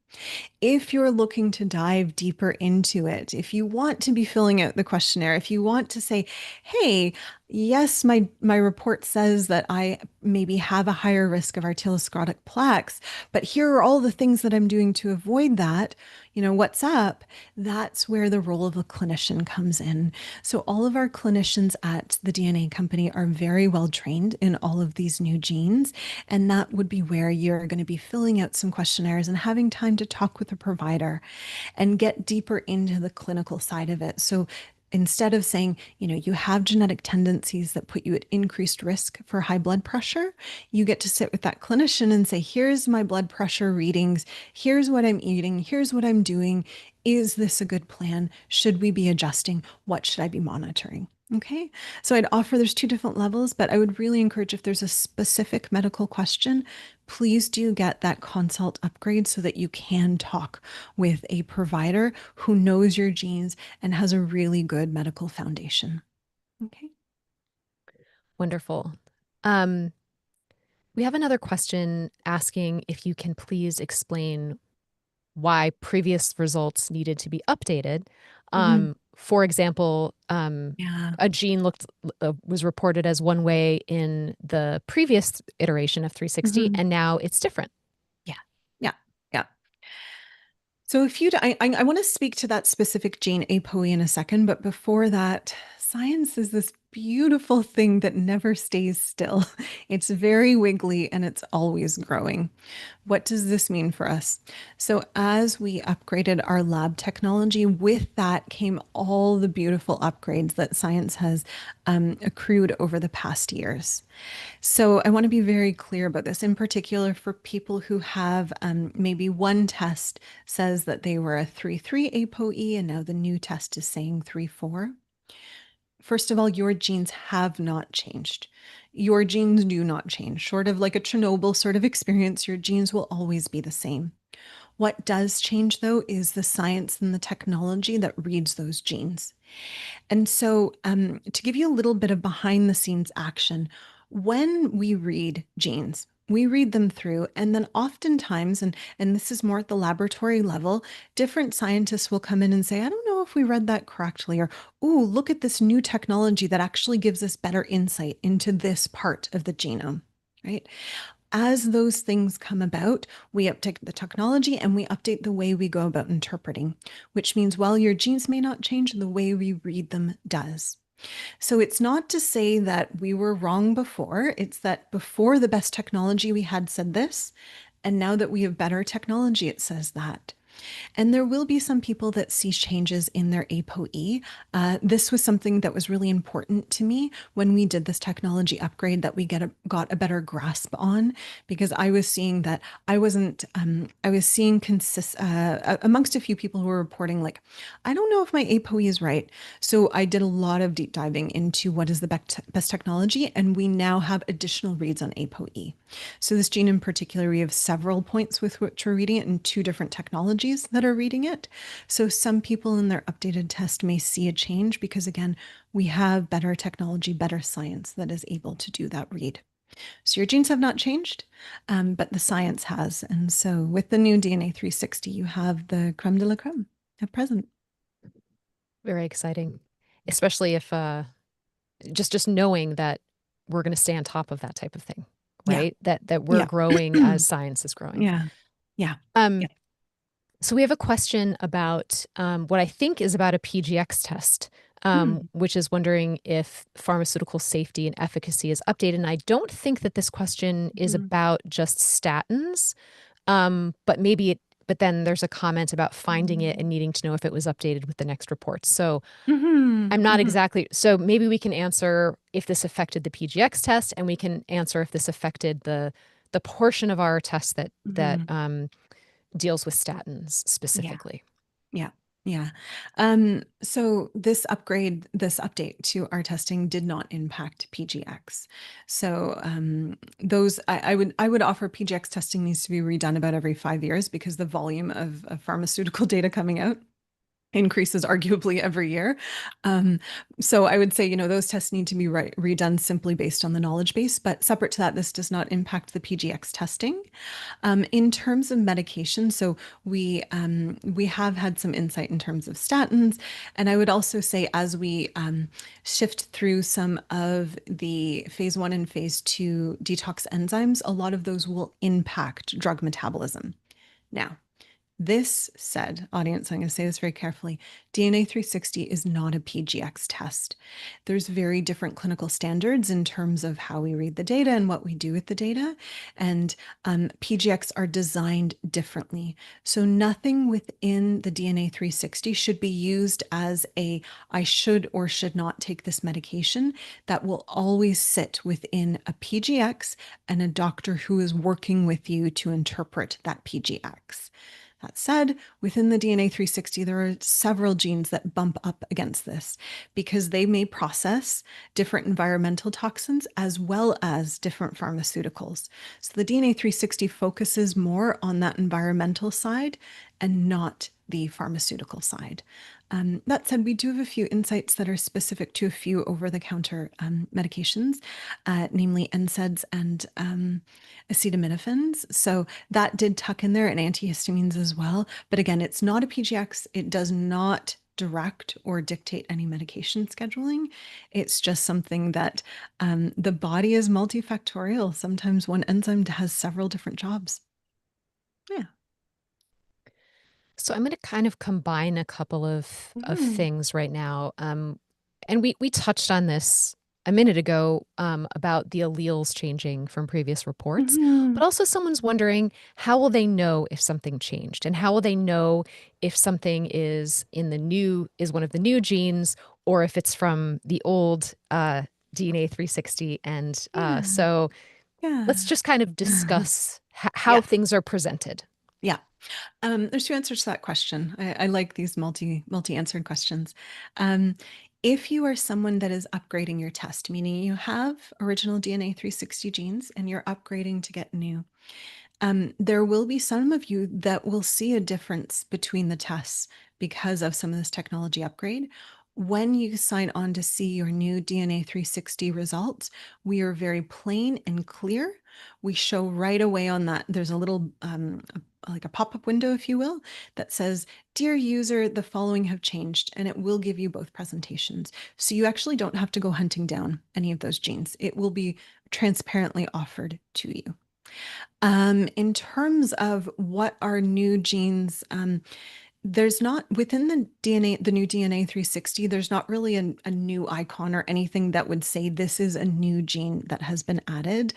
Speaker 2: If you're looking to dive deeper into it, if you want to be filling out the questionnaire, if you want to say, hey, yes, my report says that I maybe have a higher risk of arteriosclerotic plaques, but here are all the things that I'm doing to avoid that. What's up? That's where the role of a clinician comes in. So all of our clinicians at the DNA company are very well trained in all of these new genes, and that would be where you're going to be filling out some questionnaires and having time to talk with a provider and get deeper into the clinical side of it. So instead of saying, you have genetic tendencies that put you at increased risk for high blood pressure, you get to sit with that clinician and say, here's my blood pressure readings, here's what I'm eating, here's what I'm doing. Is this a good plan? Should we be adjusting? What should I be monitoring? Okay. So I'd offer there's two different levels, but I would really encourage if there's a specific medical question, please do get that consult upgrade so that you can talk with a provider who knows your genes and has a really good medical foundation. Okay.
Speaker 1: Wonderful. Um, we have another question asking if you can please explain why previous results needed to be updated.
Speaker 2: Mhm.
Speaker 1: For example,
Speaker 2: Yeah.
Speaker 1: a gene was reported as one way in the previous iteration of 360,
Speaker 2: Mhm.
Speaker 1: and now it's different.
Speaker 2: Yeah. Yeah. Yeah. So if you, I want to speak to that specific gene ApoE in a second, but before that, science is this beautiful thing that never stays still. It's very wiggly and it's always growing. What does this mean for us? So, as we upgraded our lab technology, with that came all the beautiful upgrades that science has accrued over the past years. So, I want to be very clear about this, in particular for people who have maybe one test says that they were a 3-3 ApoE, and now the new test is saying 3-4. First of all, your genes have not changed. Your genes do not change. Short of like a Chernobyl sort of experience, your genes will always be the same. What does change, though, is the science and the technology that reads those genes. And so, to give you a little bit of behind the scenes action, when we read genes, we read them through, and then oftentimes, and this is more at the laboratory level, different scientists will come in and say, I don't know if we read that correctly, or, ooh, look at this new technology that actually gives us better insight into this part of the genome, right? As those things come about, we update the technology and we update the way we go about interpreting, which means while your genes may not change, the way we read them does. So it's not to say that we were wrong before, it's that before the best technology we had said this, and now that we have better technology, it says that. And there will be some people that see changes in their ApoE. This was something that was really important to me when we did this technology upgrade that we got a better grasp on, because I was seeing that I wasn't, I was seeing amongst a few people who were reporting, like, I don't know if my ApoE is right. So I did a lot of deep diving into what is the best technology, and we now have additional reads on ApoE. So this gene in particular, we have several points with which we're reading it and two different technologies that are reading it. So some people in their updated test may see a change because, again, we have better technology, better science that is able to do that read. So your genes have not changed, but the science has. And so with the new DNA 360, you have the creme de la creme at present.
Speaker 1: Very exciting, especially if just knowing that we're going to stay on top of that type of thing,
Speaker 2: Yeah.
Speaker 1: right? That we're
Speaker 2: Yeah.
Speaker 1: growing as science is growing.
Speaker 2: Yeah. Yeah.
Speaker 1: Um,
Speaker 2: Yeah.
Speaker 1: so we have a question about what I think is about a PGX test,
Speaker 2: Mm.
Speaker 1: which is wondering if pharmaceutical safety and efficacy is updated. And I don't think that this question is
Speaker 2: Mhm.
Speaker 1: about just statins, but maybe it. But then there's a comment about finding it and needing to know if it was updated with the next report. So
Speaker 2: Mhm.
Speaker 1: I'm not
Speaker 2: Mhm.
Speaker 1: exactly. So maybe we can answer if this affected the PGX test, and we can answer if this affected the portion of our test that
Speaker 2: Mhm.
Speaker 1: deals with statins
Speaker 2: Yeah.
Speaker 1: specifically.
Speaker 2: Yeah. Yeah. So this update to our testing did not impact PGX. So those I would offer PGX testing needs to be redone about every 5 years because the volume of pharmaceutical data coming out increases arguably every year. Um, so I would say, those tests need to be redone simply based on the knowledge base. But separate to that, this does not impact the PGX testing. In terms of medication, so we have had some insight in terms of statins, and I would also say as we shift through some of the phase 1 and phase 2 detox enzymes, a lot of those will impact drug metabolism. Now, this said, audience, I'm going to say this very carefully. DNA 360 is not a PGX test. There's very different clinical standards in terms of how we read the data and what we do with the data. And PGX are designed differently. So nothing within the DNA 360 should be used as I should or should not take this medication. That will always sit within a PGX and a doctor who is working with you to interpret that PGX. That said, within the DNA 360, there are several genes that bump up against this because they may process different environmental toxins as well as different pharmaceuticals. So the DNA 360 focuses more on that environmental side and not the pharmaceutical side. That said, we do have a few insights that are specific to a few over-the-counter medications, namely NSAIDs and acetaminophen. So that did tuck in there and antihistamines as well. But again, it's not a PGX. It does not direct or dictate any medication scheduling. It's just something that the body is multifactorial. Sometimes one enzyme has several different jobs. Yeah.
Speaker 1: So I'm going to kind of combine a couple of
Speaker 2: Mhm.
Speaker 1: things right now. And we touched on this a minute ago about the alleles changing from previous reports, but
Speaker 2: Mhm.
Speaker 1: also someone's wondering how will they know if something changed, and how will they know if something is one of the new genes, or if it's from the old DNA 360. And
Speaker 2: Yeah.
Speaker 1: so let's
Speaker 2: Yeah.
Speaker 1: just kind of discuss how
Speaker 2: Yeah.
Speaker 1: things are presented.
Speaker 2: Yeah. There's two answers to that question. I like these multi-answered questions. Um, if you are someone that is upgrading your test, meaning you have original DNA 360 genes and you're upgrading to get new, there will be some of you that will see a difference between the tests because of some of this technology upgrade. When you sign on to see your new DNA 360 results, we are very plain and clear. We show right away on that. There's a little, like a pop up window, if you will, that says, Dear user, the following have changed, and it will give you both presentations. So you actually don't have to go hunting down any of those genes. It will be transparently offered to you. In terms of what are new genes, There's not within the DNA, the new DNA 360, there's not really a new icon or anything that would say this is a new gene that has been added.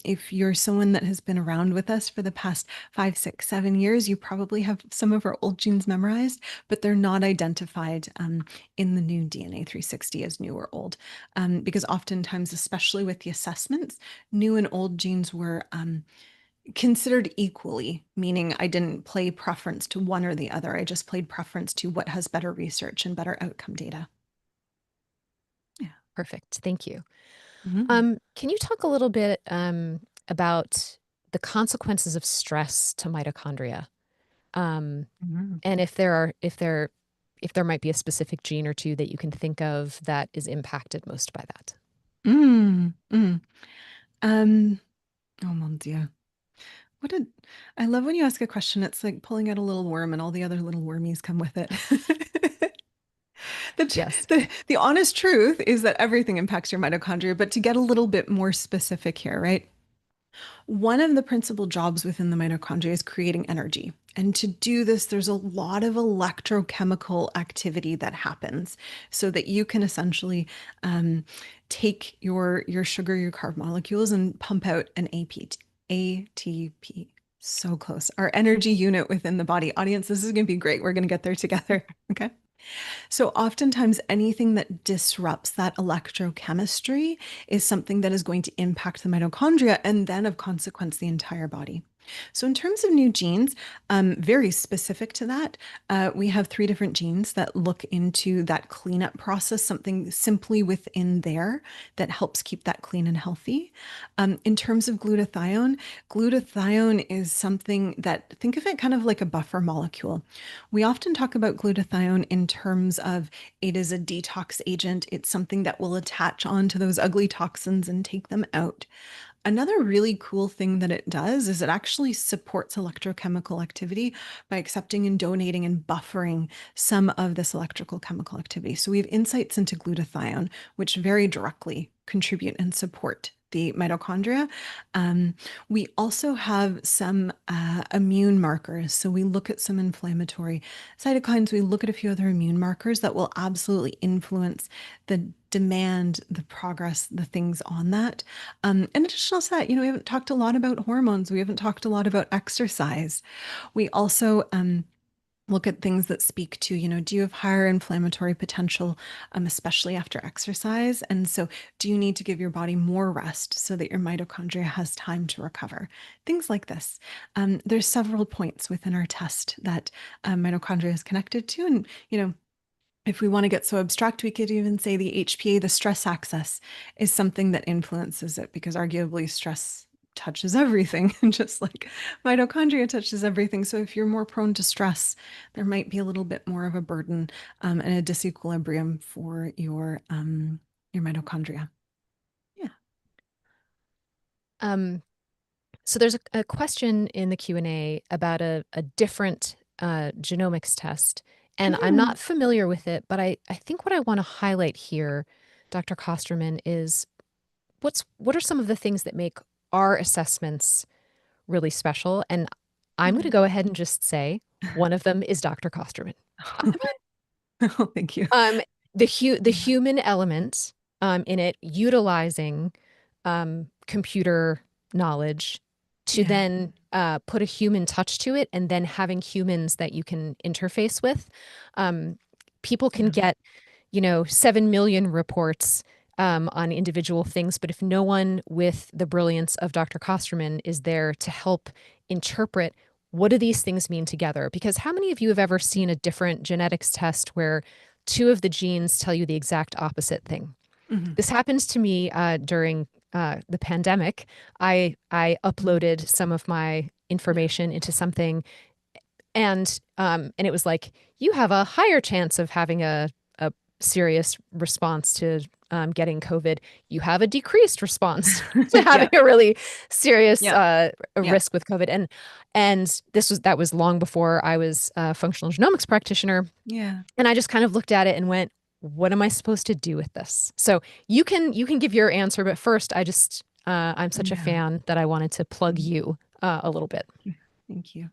Speaker 2: If you're someone that has been around with us for the past 5, 6, 7 years, you probably have some of our old genes memorized, but they're not identified in the new DNA 360 as new or old. Because oftentimes, especially with the assessments, new and old genes were considered equally, meaning I didn't play preference to one or the other. I just played preference to what has better research and better outcome data. Yeah.
Speaker 1: Perfect. Thank you.
Speaker 2: Mhm.
Speaker 1: Can you talk a little bit about the consequences of stress to mitochondria? Um,
Speaker 2: Mhm.
Speaker 1: and if there might be a specific gene or two that you can think of that is impacted most by that.
Speaker 2: Mm, mm. Um, oh mon Dieu. What did I love when you ask a question, it's like pulling out a little worm and all the other little wormies come with it. The,
Speaker 1: Yes.
Speaker 2: the honest truth is that everything impacts your mitochondria, but to get a little bit more specific here, right? One of the principal jobs within the mitochondria is creating energy. And to do this, there's a lot of electrochemical activity that happens so that you can essentially take your sugar, your carb molecules, and pump out an ATP. So close. Our energy unit within the body. Audience, this is going to be great. We're going to get there together. Okay. So, oftentimes, anything that disrupts that electrochemistry is something that is going to impact the mitochondria and then, of consequence, the entire body. So, in terms of new genes, very specific to that, we have three different genes that look into that cleanup process, something simply within there that helps keep that clean and healthy. In terms of glutathione, glutathione is something that, think of it kind of like a buffer molecule. We often talk about glutathione in terms of it is a detox agent. It's something that will attach onto those ugly toxins and take them out. Another really cool thing that it does is it actually supports electrochemical activity by accepting and donating and buffering some of this electrical chemical activity. So we have insights into glutathione, which very directly contribute and support the mitochondria. Um, we also have some immune markers. So we look at some inflammatory cytokines. We look at a few other immune markers that will absolutely influence the demand, the progress, the things on that. In addition to that, we haven't talked a lot about hormones. We haven't talked a lot about exercise. We also look at things that speak to, do you have higher inflammatory potential, especially after exercise? And so, do you need to give your body more rest so that your mitochondria has time to recover? Things like this. There's several points within our test that mitochondria is connected to, and if we want to get so abstract, we could even say the HPA, the stress axis, is something that influences it because arguably stress touches everything, just like mitochondria touches everything. So if you're more prone to stress, there might be a little bit more of a burden and a disequilibrium for your mitochondria. Yeah.
Speaker 1: Um, so there's a question in the Q&A about a different genomics test, and I'm
Speaker 2: Mm,
Speaker 1: not familiar with it, but I think what I want to highlight here, Dr. Kosterman, is what are some of the things that make our assessments really special? And I'm going to
Speaker 2: yeah.
Speaker 1: go ahead and just say one of them is Dr. Kosterman.
Speaker 2: Oh, thank you.
Speaker 1: Um, the
Speaker 2: Yeah.
Speaker 1: human element in it, utilizing computer knowledge to
Speaker 2: Yeah.
Speaker 1: then put a human touch to it, and then having humans that you can interface with. Um, People can
Speaker 2: Yeah.
Speaker 1: get 7 million reports on individual things, but if no one with the brilliance of Dr. Kosterman is there to help interpret what do these things mean together? Because how many of you have ever seen a different genetics test where two of the genes tell you the exact opposite thing?
Speaker 2: Mhm.
Speaker 1: This happens to me during the pandemic. I
Speaker 2: Mhm.
Speaker 1: uploaded some of my
Speaker 2: Yeah.
Speaker 1: information into something, and it was like, you have a higher chance of having a serious response to getting COVID. You have a decreased response to having
Speaker 2: Yeah.
Speaker 1: a really serious
Speaker 2: Yeah.
Speaker 1: a
Speaker 2: Yeah.
Speaker 1: risk with COVID. And that was long before I was a functional genomics practitioner.
Speaker 2: Yeah.
Speaker 1: And I just kind of looked at it and went, what am I supposed to do with this? So you can give your answer, but first I'm such a
Speaker 2: Yeah.
Speaker 1: fan that I wanted to plug
Speaker 2: Mm,
Speaker 1: you a little bit.
Speaker 2: yeah. Thank you.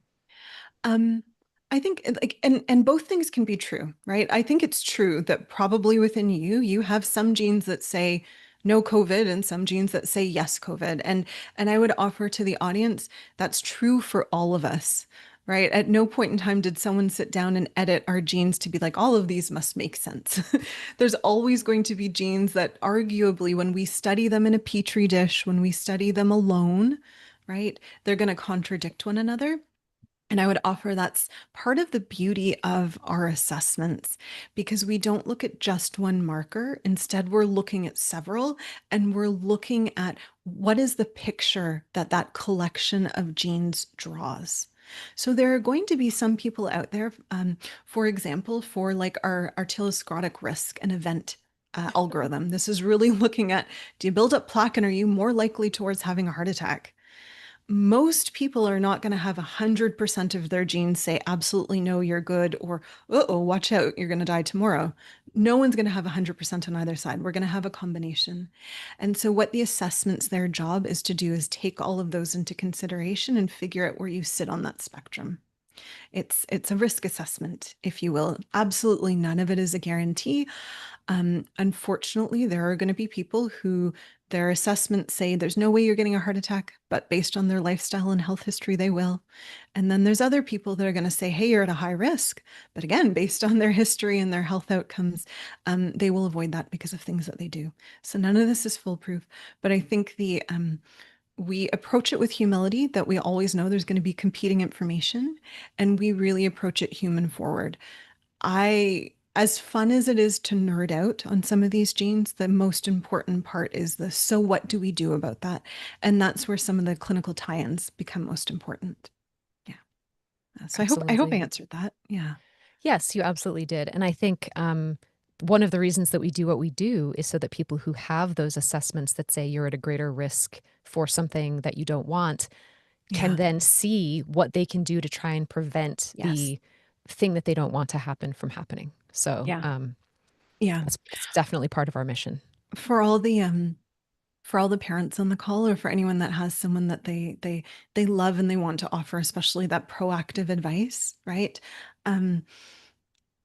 Speaker 2: Um, I think like and both things can be true, right? I think it's true that probably within you, you have some genes that say no COVID and some genes that say yes COVID. And I would offer to the audience that's true for all of us, right? At no point in time did someone sit down and edit our genes to be like, all of these must make sense. There's always going to be genes that arguably, when we study them in a petri dish, when we study them alone, right, they're going to contradict one another. And I would offer that's part of the beauty of our assessments because we don't look at just one marker. Instead, we're looking at several and we're looking at what is the picture that that collection of genes draws. So there are going to be some people out there, for example, for like our arteriosclerotic risk and event algorithm. This is really looking at, do you build up plaque and are you more likely towards having a heart attack? Most people are not going to have 100% of their genes say absolutely no, you're good, or oh, watch out, you're going to die tomorrow. No one's going to have 100% on either side. We're going to have a combination. And so what the assessments, their job is to do is take all of those into consideration and figure out where you sit on that spectrum. It's a risk assessment, if you will. Absolutely none of it is a guarantee. Unfortunately, there are going to be people who their assessments say there's no way you're getting a heart attack, but based on their lifestyle and health history, they will. And then there's other people that are going to say, hey, you're at a high risk. But again, based on their history and their health outcomes, they will avoid that because of things that they do. So none of this is foolproof. But I think we approach it with humility that we always know there's going to be competing information, and we really approach it human forward. As fun as it is to nerd out on some of these genes, the most important part is the so what do we do about that? And that's where some of the clinical tie-ins become most important. Yeah. So I hope I
Speaker 1: Absolutely.
Speaker 2: answered that. Yeah.
Speaker 1: Yes, you absolutely did. And I think one of the reasons that we do what we do is so that people who have those assessments that say you're at a greater risk for something that you don't want can
Speaker 2: Yeah.
Speaker 1: then see what they can do to try and prevent
Speaker 2: Yes.
Speaker 1: the thing that they don't want to happen from happening. So
Speaker 2: Yeah. Yeah.
Speaker 1: that's definitely part of our mission.
Speaker 2: For all the for all the parents on the call or for anyone that has someone that they love and they want to offer especially that proactive advice, right? Um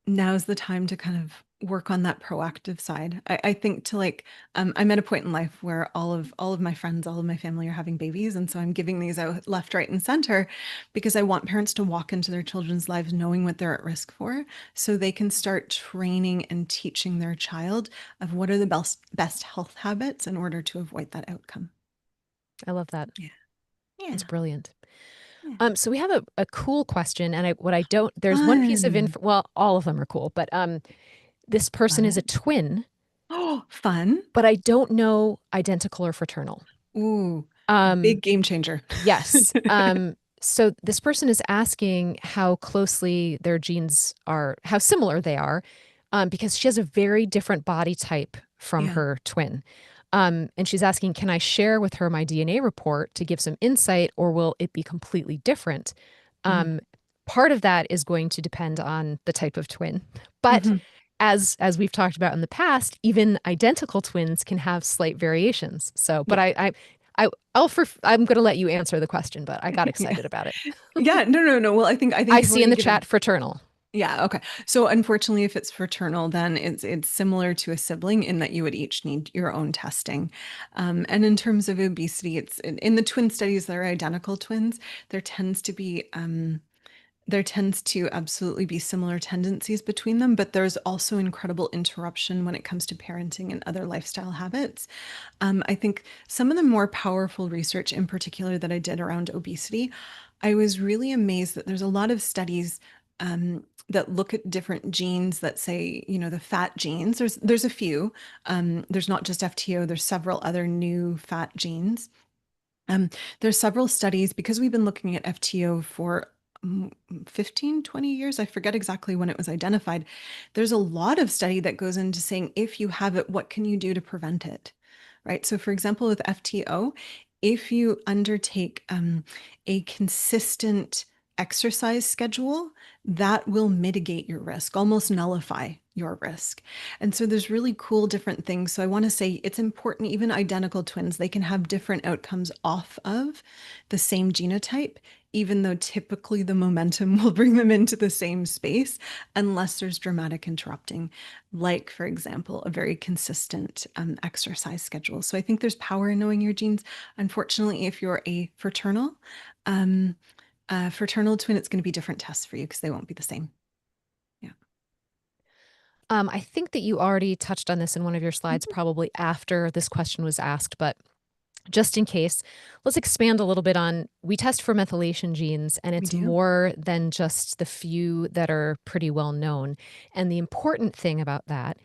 Speaker 2: Now's the time to kind of work on that proactive side. I think to like I'm at a point in life where all of my friends, all of my family are having babies, and so I'm giving these out left, right, and center because I want parents to walk into their children's lives knowing what they're at risk for, so they can start training and teaching their child of what are the best health habits in order to avoid that outcome.
Speaker 1: I love that.
Speaker 2: Yeah,
Speaker 1: It's
Speaker 2: yeah,
Speaker 1: brilliant.
Speaker 2: yeah.
Speaker 1: So we have a cool question, and what I don't, there's one piece of
Speaker 2: Fun,
Speaker 1: info. Well, all of them are cool, but this person
Speaker 2: love
Speaker 1: is a
Speaker 2: it.
Speaker 1: twin,
Speaker 2: Oh, fun.
Speaker 1: but I don't know identical or fraternal.
Speaker 2: Ooh,
Speaker 1: Um,
Speaker 2: big game changer.
Speaker 1: yes. So this person is asking how closely their genes are, how similar they are, because she has a very different body type from
Speaker 2: Yeah.
Speaker 1: her twin. And she's asking, can I share with her my DNA report to give some insight, or will it be completely different?
Speaker 2: Mhm.
Speaker 1: Um, Part of that is going to depend on the type of twin, but
Speaker 2: Mhm.
Speaker 1: as we've talked about in the past, even identical twins can have slight variations. So, but
Speaker 2: Yeah.
Speaker 1: I'm going to let you answer the question, but I got
Speaker 2: Yeah.
Speaker 1: excited about it.
Speaker 2: Yeah. No, no, no. Well, I think
Speaker 1: I
Speaker 2: you've
Speaker 1: see in
Speaker 2: already
Speaker 1: the
Speaker 2: given.
Speaker 1: chat fraternal.
Speaker 2: Yeah, okay. So unfortunately, if it's fraternal, then it's similar to a sibling in that you would each need your own testing. And in terms of obesity, it's in the twin studies that are identical twins, there tends to be there tends to absolutely be similar tendencies between them, but there's also incredible interruption when it comes to parenting and other lifestyle habits. I think some of the more powerful research, in particular, that I did around obesity, I was really amazed that there's a lot of studies that look at different genes that say, the fat genes. There's a few. There's not just FTO. There's several other new fat genes. Um, there's several studies because we've been looking at FTO for 15, 20 years. I forget exactly when it was identified. There's a lot of study that goes into saying if you have it, what can you do to prevent it? Right. So, for example, with FTO, if you undertake a consistent exercise schedule, that will mitigate your risk, almost nullify your risk. And so there's really cool different things. So I want to say it's important, even identical twins, they can have different outcomes off of the same genotype even though typically the momentum will bring them into the same space unless there's dramatic interrupting, like, for example, a very consistent exercise schedule. So I think there's power in knowing your genes. Unfortunately, if you're a um, fraternal twin, it's going to be different tests for you because they won't be the same. Yeah.
Speaker 1: I think that you already touched on this in one of your slides,
Speaker 2: Mhm.
Speaker 1: probably after this question was asked, but just in case, let's expand a little bit on we test for methylation genes, and
Speaker 2: We
Speaker 1: it's
Speaker 2: do.
Speaker 1: more than just the few that are pretty well known. And the important thing about that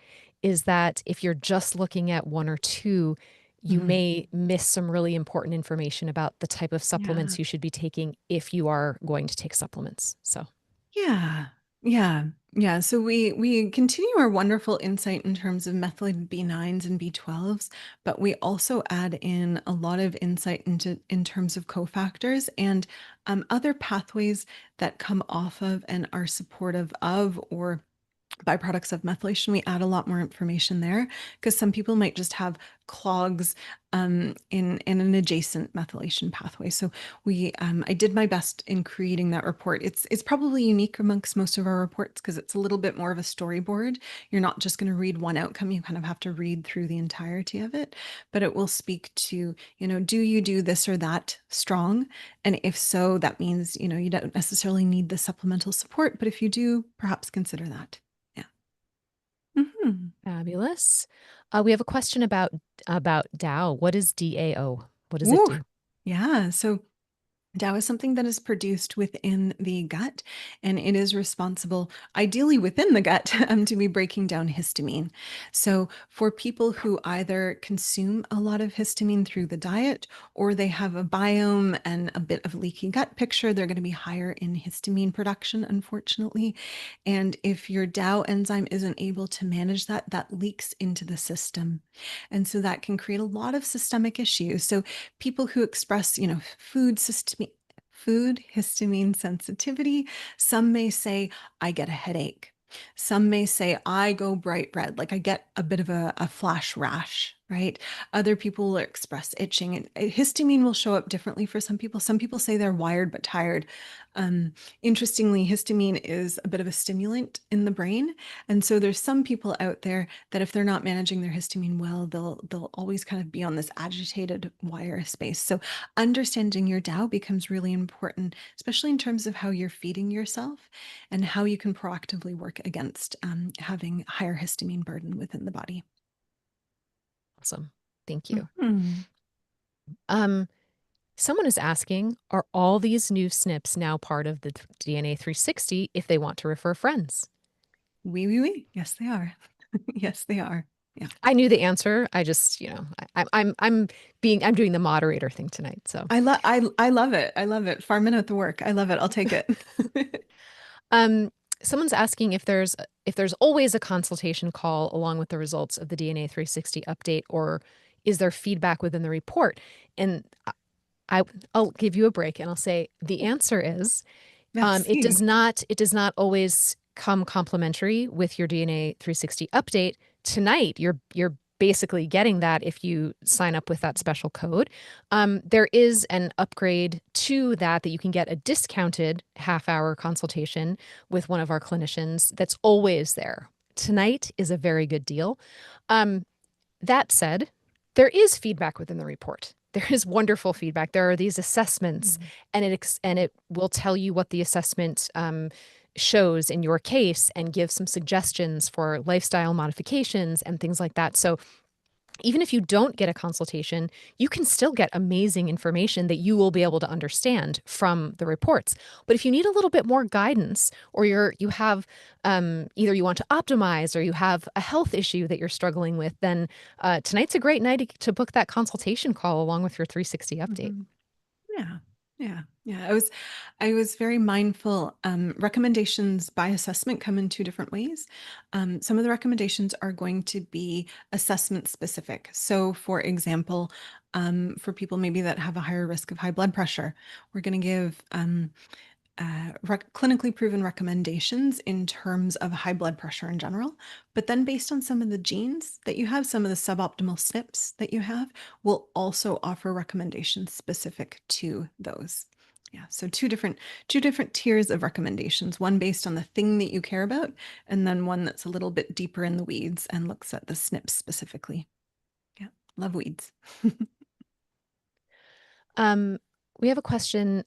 Speaker 1: is that if you're just looking at one or two, you
Speaker 2: Mhm.
Speaker 1: may miss some really important information about the type of
Speaker 2: Yeah.
Speaker 1: supplements you should be taking if you are going to take supplements. So,
Speaker 2: Yeah. Yeah. Yeah. So we continue our wonderful insight in terms of methylated B9s and B12s, but we also add in a lot of insight into in terms of cofactors and other pathways that come off of and are supportive of or byproducts of methylation. We add a lot more information there because some people might just have clogs in an adjacent methylation pathway. So I did my best in creating that report. It's probably unique amongst most of our reports because it's a little bit more of a storyboard. You're not just going to read one outcome. You kind of have to read through the entirety of it, but it will speak to, do you do this or that strong? And if so, that means, you don't necessarily need the supplemental support, but if you do, perhaps consider that. Yeah. Mhm.
Speaker 1: fabulous. We have a question about DAO. What is DAO? What does it
Speaker 2: Ooh,
Speaker 1: do?
Speaker 2: yeah. So DAO is something that is produced within the gut, and it is responsible, ideally within the gut, to be breaking down histamine. So, for people who either consume a lot of histamine through the diet or they have a biome and a bit of leaky gut picture, they're going to be higher in histamine production, unfortunately. And if your DAO enzyme isn't able to manage that, that leaks into the system. And so that can create a lot of systemic issues. So, people who express, food histamine sensitivity, some may say, I get a headache. Some may say, I go bright red, like I get a bit of a flash rash, right? Other people will express itching, and histamine will show up differently for some people. Some people say they're wired but tired. Um, Interestingly, histamine is a bit of a stimulant in the brain. And so there's some people out there that if they're not managing their histamine well, they'll always kind of be on this agitated wire space. So understanding your Tao becomes really important, especially in terms of how you're feeding yourself and how you can proactively work against having higher histamine burden within the body.
Speaker 1: Awesome. Thank you.
Speaker 2: Mhm.
Speaker 1: Um, Someone is asking, are all these new SNPs now part of the DNA 360 if they want to refer friends?
Speaker 2: Oui, oui, oui. Yes, they are. Yes, they are. Yeah.
Speaker 1: I knew the answer. I just, I'm doing the moderator thing tonight. So,
Speaker 2: I love it. I love it. Farming out the work. I love it. I'll take it.
Speaker 1: um, someone's asking if there's always a consultation call along with the results of the DNA 360 update, or is there feedback within the report? And I, I'll give you a break and I'll say the answer is it does
Speaker 2: Merci.
Speaker 1: not always come complimentary with your DNA 360 update. Tonight, you're basically getting that if you sign up with that special code. There is an upgrade to that you can get a discounted half-hour consultation with one of our clinicians that's always there. Tonight is a very good deal. Um, that said, there is feedback within the report. There is wonderful feedback. There are these assessments,
Speaker 2: Mhm.
Speaker 1: and it will tell you what the assessment shows in your case, and give some suggestions for lifestyle modifications and things like that. So even if you don't get a consultation, you can still get amazing information that you will be able to understand from the reports. But if you need a little bit more guidance, or you have either you want to optimize or you have a health issue that you're struggling with, then tonight's a great night to book that consultation call along with your 360 update.
Speaker 2: Mhm. Yeah. Yeah. Yeah. I was very mindful. Recommendations by assessment come in two different ways. Some of the recommendations are going to be assessment specific. So, for example, for people maybe that have a higher risk of high blood pressure, we're going to give clinically proven recommendations in terms of high blood pressure in general. But then, based on some of the genes that you have, some of the suboptimal SNPs that you have, we'll also offer recommendations specific to those. Yeah, so two different tiers of recommendations, one based on the thing that you care about, and then one that's a little bit deeper in the weeds and looks at the SNPs specifically. Yeah, love weeds.
Speaker 1: Um, we have a question.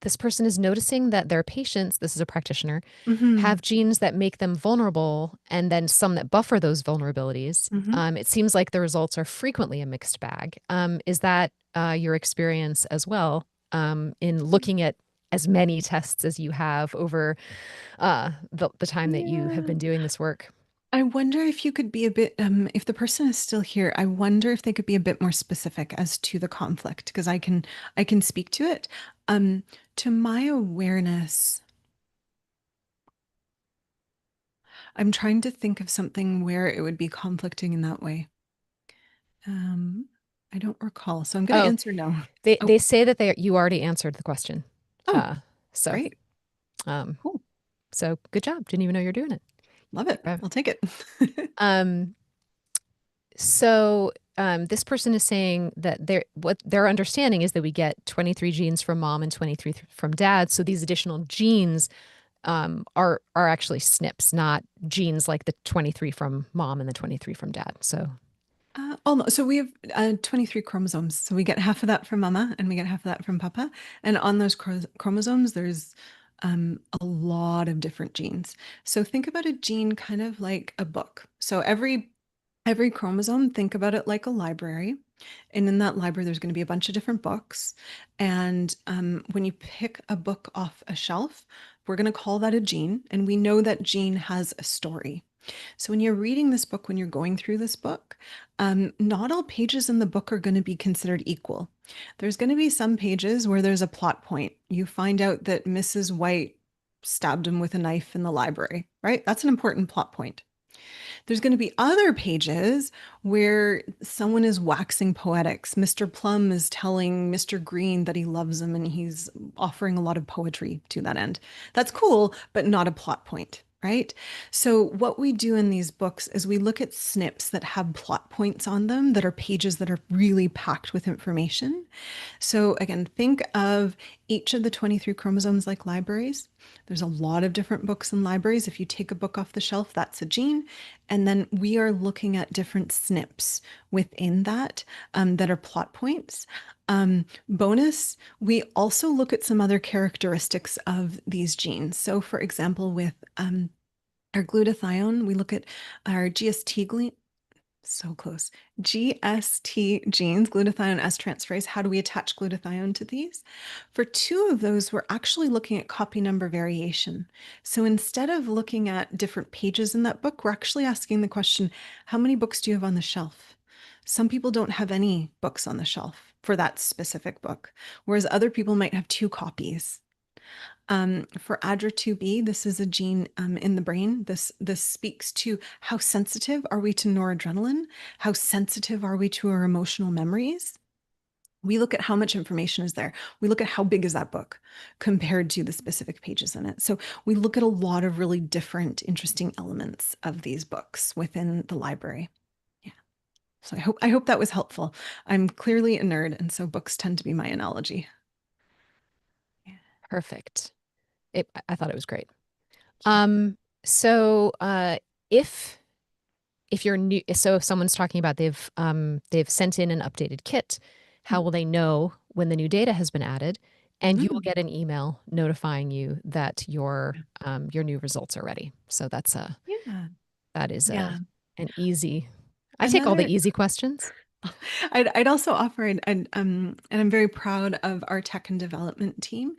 Speaker 1: This person is noticing that their patients, this is a practitioner,
Speaker 2: Hmm.
Speaker 1: have genes that make them vulnerable and then some that buffer those vulnerabilities.
Speaker 2: Hmm.
Speaker 1: It seems like the results are frequently a mixed bag. Is that your experience as well in looking at as many tests as you have over the time that you have
Speaker 2: Yeah.
Speaker 1: been doing this work?
Speaker 2: I wonder if you could be a bit, if the person is still here, I wonder if they could be a bit more specific as to the conflict, because I can speak to it. Um, to my awareness, I'm trying to think of something where it would be conflicting in that way. Um, I don't recall, so I'm going to
Speaker 1: Oh,
Speaker 2: answer no.
Speaker 1: they
Speaker 2: Oh,
Speaker 1: say that you already answered the question.
Speaker 2: oh,
Speaker 1: Uh, so
Speaker 2: great,
Speaker 1: um,
Speaker 2: cool,
Speaker 1: so good job. Didn't even know you're doing it.
Speaker 2: love it.
Speaker 1: Uh,
Speaker 2: I'll take it.
Speaker 1: Um, this person is saying that what their understanding is that we get 23 genes from mom and 23 from dad. So these additional genes are actually SNPs, not genes like the 23 from mom and the 23 from dad. So
Speaker 2: Almost. So we have 23 chromosomes. So we get half of that from mama and we get half of that from papa. And on those chromosomes, there's a lot of different genes. So think about a gene kind of like a book. So every chromosome, think about it like a library. And in that library, there's going to be a bunch of different books. And when you pick a book off a shelf, we're going to call that a gene. And we know that gene has a story. So when you're reading this book, when you're going through this book, not all pages in the book are going to be considered equal. There's going to be some pages where there's a plot point. You find out that Mrs. White stabbed him with a knife in the library, right? That's an important plot point. There's going to be other pages where someone is waxing poetics. Mr. Plum is telling Mr. Green that he loves him and he's offering a lot of poetry to that end. That's cool, but not a plot point. Right. So, what we do in these books is we look at SNPs that have plot points on them that are pages that are really packed with information. So, again, think of each of the 23 chromosomes like libraries. There's a lot of different books in libraries. If you take a book off the shelf, that's a gene. And then we are looking at different SNPs within that that are plot points. Bonus, we also look at some other characteristics of these genes. So, for example, with our glutathione, we look at our GST so close. GST genes, glutathione S transferase. How do we attach glutathione to these? For two of those, we're actually looking at copy number variation. So instead of looking at different pages in that book, we're actually asking the question, how many books do you have on the shelf? Some people don't have any books on the shelf for that specific book, whereas other people might have two copies. For ADRA2B, this is a gene in the brain. This speaks to how sensitive are we to noradrenaline? How sensitive are we to our emotional memories? We look at how much information is there. We look at how big is that book compared to the specific pages in it. So we look at a lot of really different, interesting elements of these books within the library. Yeah. So I hope that was helpful. I'm clearly a nerd, and so books tend to be my analogy. Yeah.
Speaker 1: perfect. I thought it was great.
Speaker 2: Yeah.
Speaker 1: Um, so if if you're new, so if someone's talking about they've sent in an updated kit, how will they know when the new data has been added? And you will
Speaker 2: Mm.
Speaker 1: get an email notifying you that your new results are ready. So
Speaker 2: Yeah.
Speaker 1: that is
Speaker 2: Yeah.
Speaker 1: an easy. I take all the
Speaker 2: Another,
Speaker 1: easy questions.
Speaker 2: I'd also offer, and I'm very proud of our tech and development team.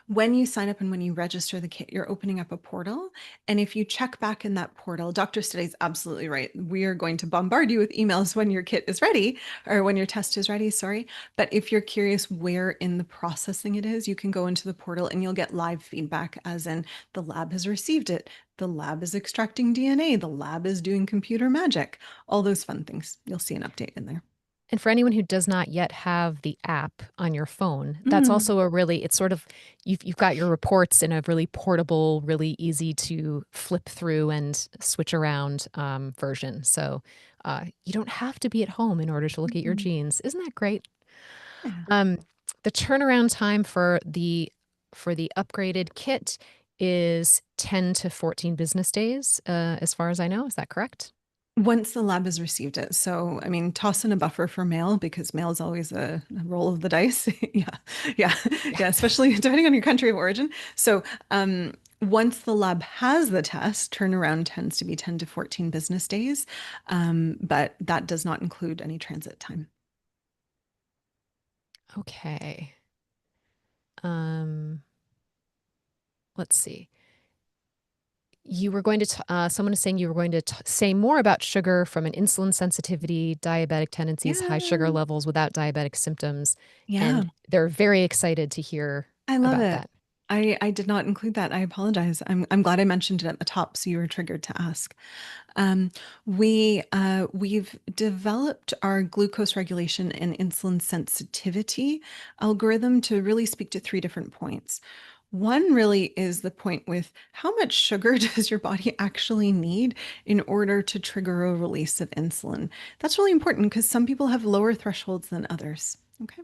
Speaker 2: When you sign up and when you register the kit, you're opening up a portal. And if you check back in that portal, Dr. Stiday's is absolutely right. We are going to bombard you with emails when your kit is ready or when your test is ready, sorry. But if you're curious where in the processing it is, you can go into the portal and you'll get live feedback, as in the lab has received it, the lab is extracting DNA, the lab is doing computer magic, all those fun things. You'll see an update in there.
Speaker 1: And for anyone who does not yet have the app on your phone, that's
Speaker 2: Mm,
Speaker 1: also it's sort of you've got your reports in a really portable, really easy to flip through and switch around version. So you don't have to be at home in order to look at your
Speaker 2: mm,
Speaker 1: genes. Isn't that great?
Speaker 2: yeah.
Speaker 1: Um, The turnaround time for the upgraded kit is 10 to 14 business days, as far as I know. Is that correct?
Speaker 2: Once the lab has received it. So, I mean, toss in a buffer for mail because mail is always a roll of the dice. Yeah. Yeah.
Speaker 1: Yeah.
Speaker 2: Yeah. Especially depending on your country of origin. So, once the lab has the test, turnaround tends to be 10 to 14 business days. But that does not include any transit time.
Speaker 1: Okay. Um, let's see. You were going to, someone is saying you were going to say more about sugar from an insulin sensitivity, diabetic tendencies, high sugar
Speaker 2: Yeah.
Speaker 1: levels without diabetic symptoms.
Speaker 2: Yeah.
Speaker 1: And they're very excited to hear
Speaker 2: I love
Speaker 1: about
Speaker 2: it.
Speaker 1: that.
Speaker 2: I did not include that. I apologize. I'm glad I mentioned it at the top, so you were triggered to ask. Um, we've developed our glucose regulation and insulin sensitivity algorithm to really speak to three different points. One really is the point with how much sugar does your body actually need in order to trigger a release of insulin? That's really important because some people have lower thresholds than others. Okay.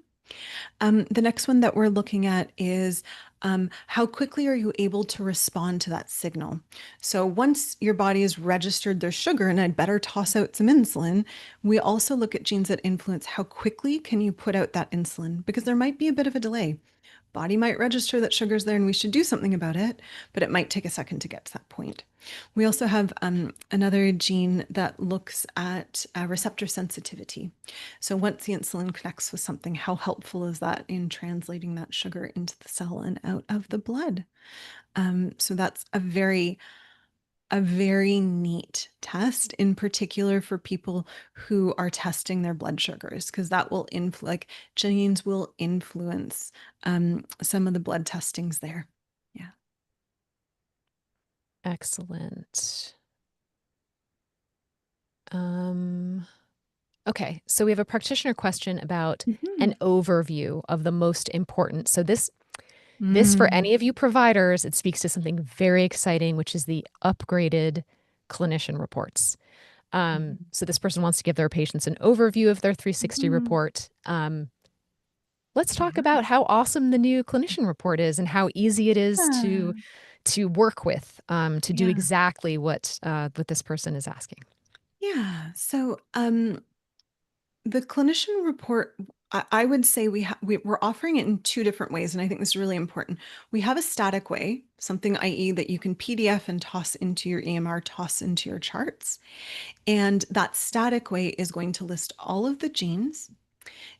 Speaker 2: The next one that we're looking at is how quickly are you able to respond to that signal? So once your body has registered their sugar and I'd better toss out some insulin, we also look at genes that influence how quickly can you put out that insulin because there might be a bit of a delay. Body might register that sugar's there and we should do something about it, but it might take a second to get to that point. We also have another gene that looks at receptor sensitivity. So once the insulin connects with something, how helpful is that in translating that sugar into the cell and out of the blood? So that's a very neat test, in particular for people who are testing their blood sugars, because that will like genes will influence some of the blood testings there. Yeah.
Speaker 1: Excellent. Um, okay, so we have a practitioner question about an
Speaker 2: Mhm.
Speaker 1: overview of the most important. So this for
Speaker 2: Mm.
Speaker 1: any of you providers, it speaks to something very exciting, which is the upgraded clinician reports. So this person wants to give their patients an overview of their 360
Speaker 2: Mhm.
Speaker 1: report. Let's talk
Speaker 2: Yeah.
Speaker 1: about how awesome the new clinician report is and how easy it is to work with, to do
Speaker 2: Yeah.
Speaker 1: exactly what this person is asking.
Speaker 2: Yeah. So, the clinician report, I would say we're offering it in two different ways, and I think this is really important. We have a static way, something i.e. that you can PDF and toss into your EMR, toss into your charts. And that static way is going to list all of the genes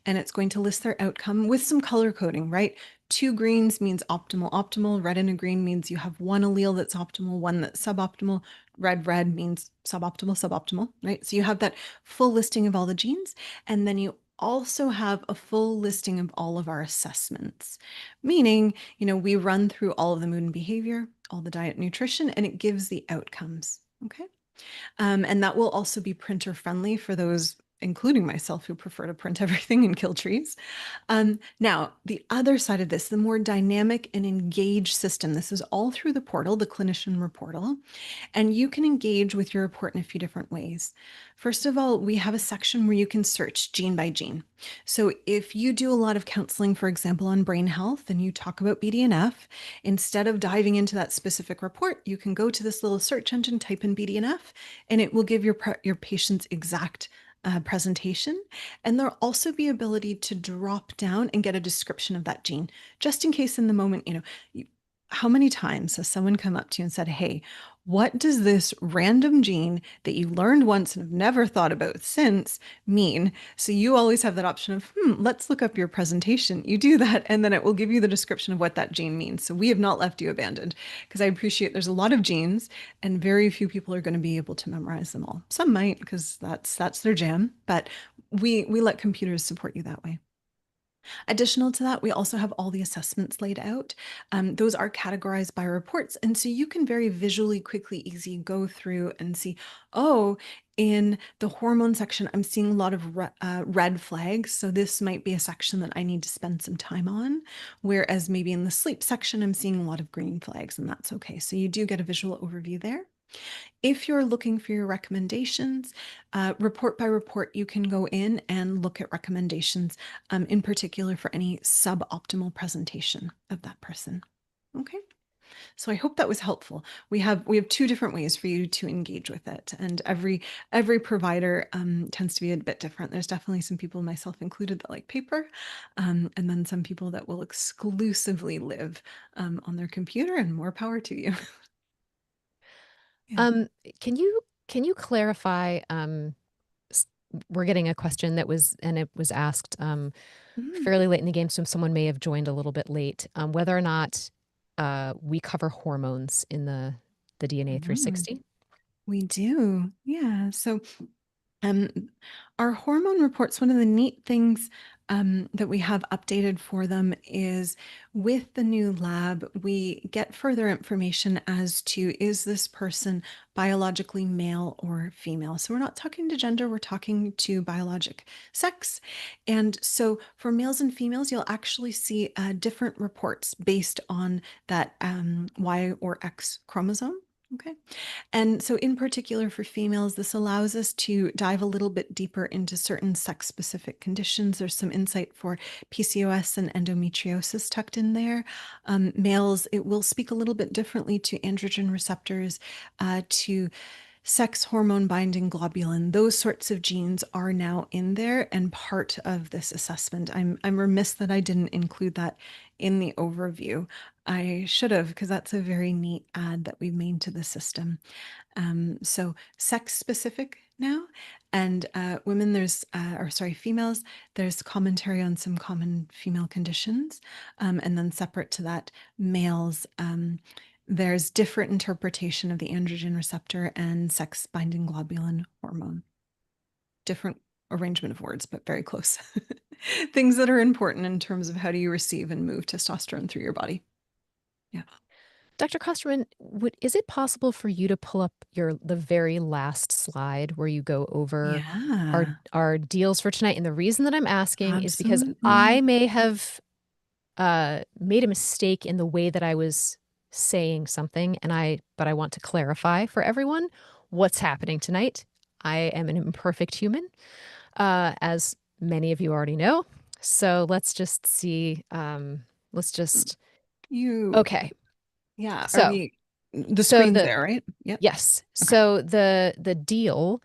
Speaker 2: and it's going to list their outcome with some color coding, right? Two greens means optimal, optimal. Red and a green means you have one allele that's optimal, one that's suboptimal. Red means suboptimal, suboptimal, right? So you have that full listing of all the genes. And then you also have a full listing of all of our assessments, meaning, we run through all of the mood and behavior, all the diet and nutrition, and it gives the outcomes. Okay. And that will also be printer friendly for those, including myself, who prefer to print everything and kill trees. Now, the other side of this, the more dynamic and engaged system, this is all through the portal, the clinician portal, and you can engage with your report in a few different ways. First of all, we have a section where you can search gene by gene. So if you do a lot of counseling, for example, on brain health, and you talk about BDNF, instead of diving into that specific report, you can go to this little search engine, type in BDNF, and it will give your patient's exact presentation. And there'll also be ability to drop down and get a description of that gene, just in case in the moment, how many times has someone come up to you and said, hey, what does this random gene that you learned once and have never thought about since mean? So you always have that option of, let's look up your presentation. You do that, and then it will give you the description of what that gene means. So we have not left you abandoned because I appreciate there's a lot of genes and very few people are going to be able to memorize them all. Some might because that's their jam, but we let computers support you that way. Additional to that, we also have all the assessments laid out. Those are categorized by reports. And so you can very visually, quickly, easy go through and see, oh, in the hormone section, I'm seeing a lot of red flags. So this might be a section that I need to spend some time on. Whereas maybe in the sleep section, I'm seeing a lot of green flags, and that's okay. So you do get a visual overview there. If you're looking for your recommendations, report by report, you can go in and look at recommendations, in particular for any suboptimal presentation of that person. Okay. So I hope that was helpful. We have two different ways for you to engage with it, and every provider tends to be a bit different. There's definitely some people, myself included, that like paper, and then some people that will exclusively live on their computer, and more power to you. Yeah.
Speaker 1: Um, can you clarify, s we're getting a question that was and it was asked,
Speaker 2: Mhm.
Speaker 1: fairly late in the game, so someone may have joined a little bit late, whether or not, we cover hormones in the DNA
Speaker 2: Mhm.
Speaker 1: 360?
Speaker 2: We do. Yeah. So Um, our hormone reports, one of the neat things that we have updated for them is with the new lab, we get further information as to is this person biologically male or female? So we're not talking to gender, we're talking to biologic sex. And so for males and females, you'll actually see different reports based on that Y or X chromosome. Okay. And so, in particular for females, this allows us to dive a little bit deeper into certain sex specific conditions. There's some insight for PCOS and endometriosis tucked in there. Males, it will speak a little bit differently to androgen receptors, to sex hormone binding globulin. Those sorts of genes are now in there and part of this assessment. I'm remiss that I didn't include that in the overview. I should have, because that's a very neat add that we've made to the system. So sex specific now, and women, or sorry, females, there's commentary on some common female conditions. And then separate to that, males, there's different interpretation of the androgen receptor and sex binding globulin hormone. Different arrangement of words, but very close. Things that are important in terms of how do you receive and move testosterone through your body. Yeah.
Speaker 1: Dr. Kosterman, is it possible for you to pull up the very last slide where you go over
Speaker 2: Yeah,
Speaker 1: our deals for tonight? And the reason that I'm asking is because I
Speaker 2: absolutely.
Speaker 1: may have made a mistake in the way that I was saying something, but I want to clarify for everyone what's happening tonight. I am an imperfect human, as many of you already know. So let's just see. Let's just
Speaker 2: You
Speaker 1: okay.
Speaker 2: Yeah, are
Speaker 1: So
Speaker 2: we the
Speaker 1: so
Speaker 2: screen's
Speaker 1: the
Speaker 2: there, right? Yep.
Speaker 1: yes.
Speaker 2: Okay.
Speaker 1: So the deal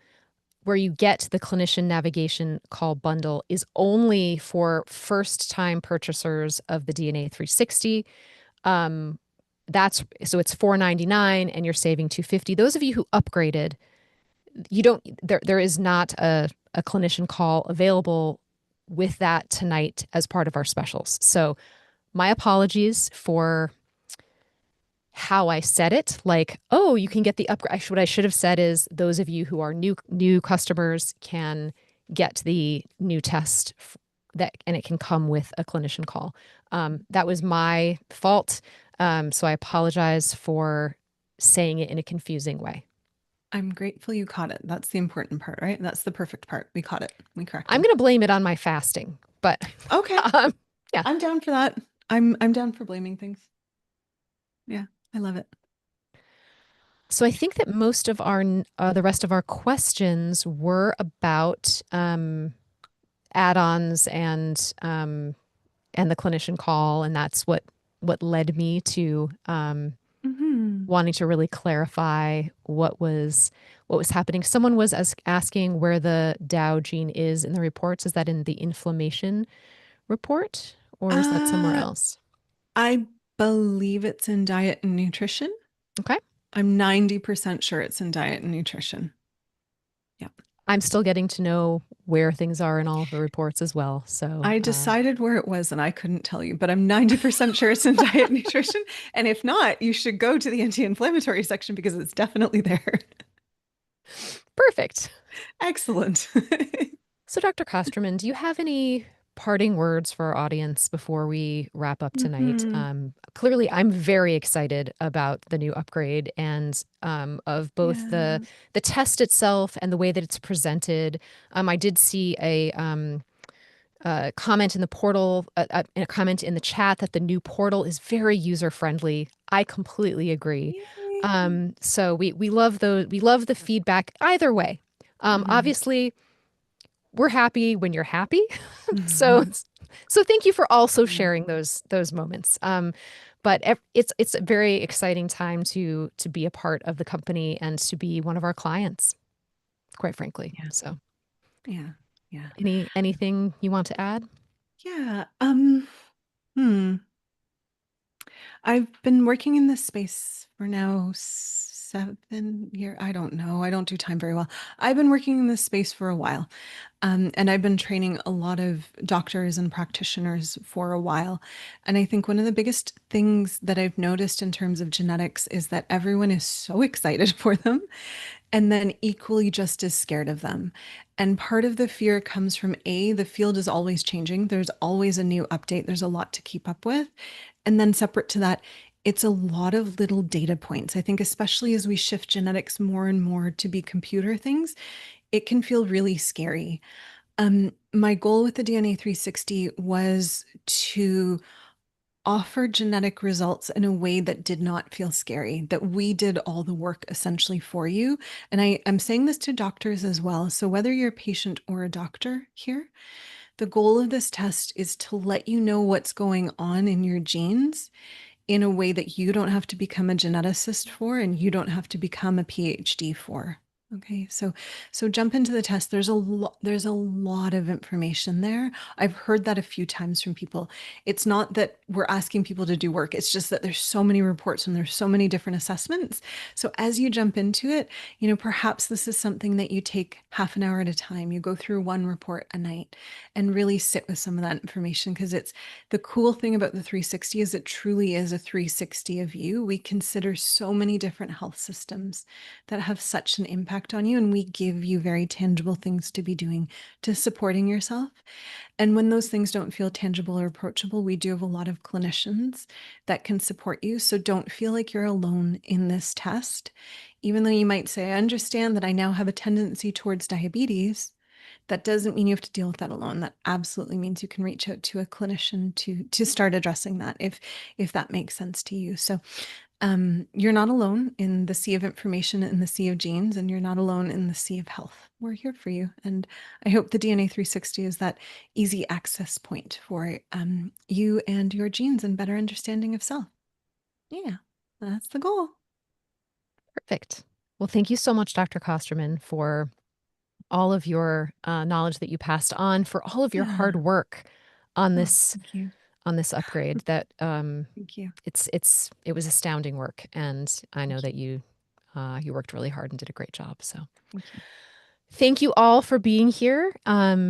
Speaker 1: where you get the clinician navigation call bundle is only for first time purchasers of the DNA 360. Um, that's so it's 499 and you're saving 250. Those of you who upgraded, you don't there is not a clinician call available with that tonight as part of our specials. So my apologies for how I said it, like, oh, you can get the upgrade. What I should have said is those of you who are new customers can get the new test that, and it can come with a clinician call. That was my fault. So I apologize for saying it in a confusing way.
Speaker 2: I'm grateful you caught it. That's the important part, right? That's the perfect part. We caught it. We
Speaker 1: I'm
Speaker 2: corrected.
Speaker 1: going to blame it on my fasting, but
Speaker 2: Okay.
Speaker 1: um, yeah.
Speaker 2: I'm down for that. I'm down for blaming things. Yeah, I love it.
Speaker 1: So I think that most of the rest of our questions were about add-ons and the clinician call, and that's what led me to
Speaker 2: Hmm.
Speaker 1: wanting to really clarify what was happening. Someone was asking where the Dow gene is in the reports. Is that in the inflammation report, or is that somewhere
Speaker 2: Uh,
Speaker 1: else?
Speaker 2: I believe it's in diet and nutrition.
Speaker 1: Okay.
Speaker 2: I'm 90% sure it's in diet and nutrition. Yeah.
Speaker 1: I'm still getting to know where things are in all of the reports as well. So,
Speaker 2: I decided where it was and I couldn't tell you, but I'm 90% sure it's in diet and nutrition. And if not, you should go to the anti-inflammatory section because it's definitely there.
Speaker 1: perfect.
Speaker 2: Excellent.
Speaker 1: So, Dr. Kosterman, do you have any parting words for our audience before we wrap up tonight?
Speaker 2: Hmm.
Speaker 1: Clearly, I'm very excited about the new upgrade and of both
Speaker 2: Yeah.
Speaker 1: the test itself and the way that it's presented. I did see a comment in the portal, a comment in the chat that the new portal is very user friendly. I completely agree.
Speaker 2: Yay.
Speaker 1: So we love we love the feedback either way.
Speaker 2: Mhm.
Speaker 1: Obviously, we're happy when you're happy. So so thank you for also
Speaker 2: Yeah.
Speaker 1: sharing those moments. But it's a very exciting time to be a part of the company and to be one of our clients, quite frankly.
Speaker 2: Yeah.
Speaker 1: So
Speaker 2: Yeah. Yeah.
Speaker 1: anything you want to add?
Speaker 2: Yeah. Hmm. I've been working in this space for now 7 years. I don't know. I don't do time very well. I've been working in this space for a while. And I've been training a lot of doctors and practitioners for a while. And I think one of the biggest things that I've noticed in terms of genetics is that everyone is so excited for them and then equally just as scared of them. And part of the fear comes from the field is always changing. There's always a new update. There's a lot to keep up with. And then separate to that, it's a lot of little data points. I think, especially as we shift genetics more and more to be computer things, it can feel really scary. My goal with the DNA 360 was to offer genetic results in a way that did not feel scary, that we did all the work essentially for you. And I'm saying this to doctors as well. So, whether you're a patient or a doctor here, the goal of this test is to let you know what's going on in your genes in a way that you don't have to become a geneticist for and you don't have to become a PhD for. Okay, so jump into the test. There's a lot of information there. I've heard that a few times from people. It's not that we're asking people to do work. It's just that there's so many reports and there's so many different assessments. So as you jump into it, perhaps this is something that you take half an hour at a time. You go through one report a night and really sit with some of that information because it's the cool thing about the 360 is it truly is a 360 of you. We consider so many different health systems that have such an impact on you, and we give you very tangible things to be doing to supporting yourself. And when those things don't feel tangible or approachable, we do have a lot of clinicians that can support you. So don't feel like you're alone in this test. Even though you might say, I understand that I now have a tendency towards diabetes, that doesn't mean you have to deal with that alone. That absolutely means you can reach out to a clinician to start addressing that if that makes sense to you. So you're not alone in the sea of information in the sea of genes, and you're not alone in the sea of health. We're here for you, and I hope the DNA 360 is that easy access point for you and your genes and better understanding of self. Yeah, that's the goal.
Speaker 1: Perfect. Well, thank you so much, Dr. Kosterman, for all of your knowledge that you passed on, for all of your hard
Speaker 2: Yeah.
Speaker 1: work on
Speaker 2: Oh,
Speaker 1: this
Speaker 2: thank you.
Speaker 1: upgrade. That
Speaker 2: Thank you.
Speaker 1: it was astounding work, and I know
Speaker 2: Thank
Speaker 1: that
Speaker 2: you.
Speaker 1: you worked really hard and did a great job. So
Speaker 2: Thank you.
Speaker 1: thank you all for being here,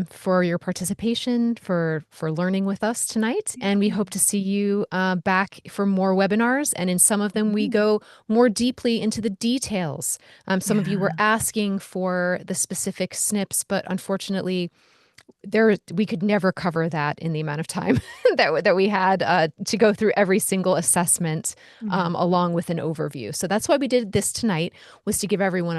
Speaker 1: for your participation, for learning with us tonight, and we
Speaker 2: Yeah.
Speaker 1: hope to see you back for more webinars. And in some of them, we
Speaker 2: Mhm.
Speaker 1: go more deeply into the details. Some of you were
Speaker 2: Yeah.
Speaker 1: asking for the specific SNPs, but unfortunately, we could never cover that in the amount of time that we had to go through every single assessment
Speaker 2: Yeah.
Speaker 1: along with an overview. So that's why we did this tonight, was to give everyone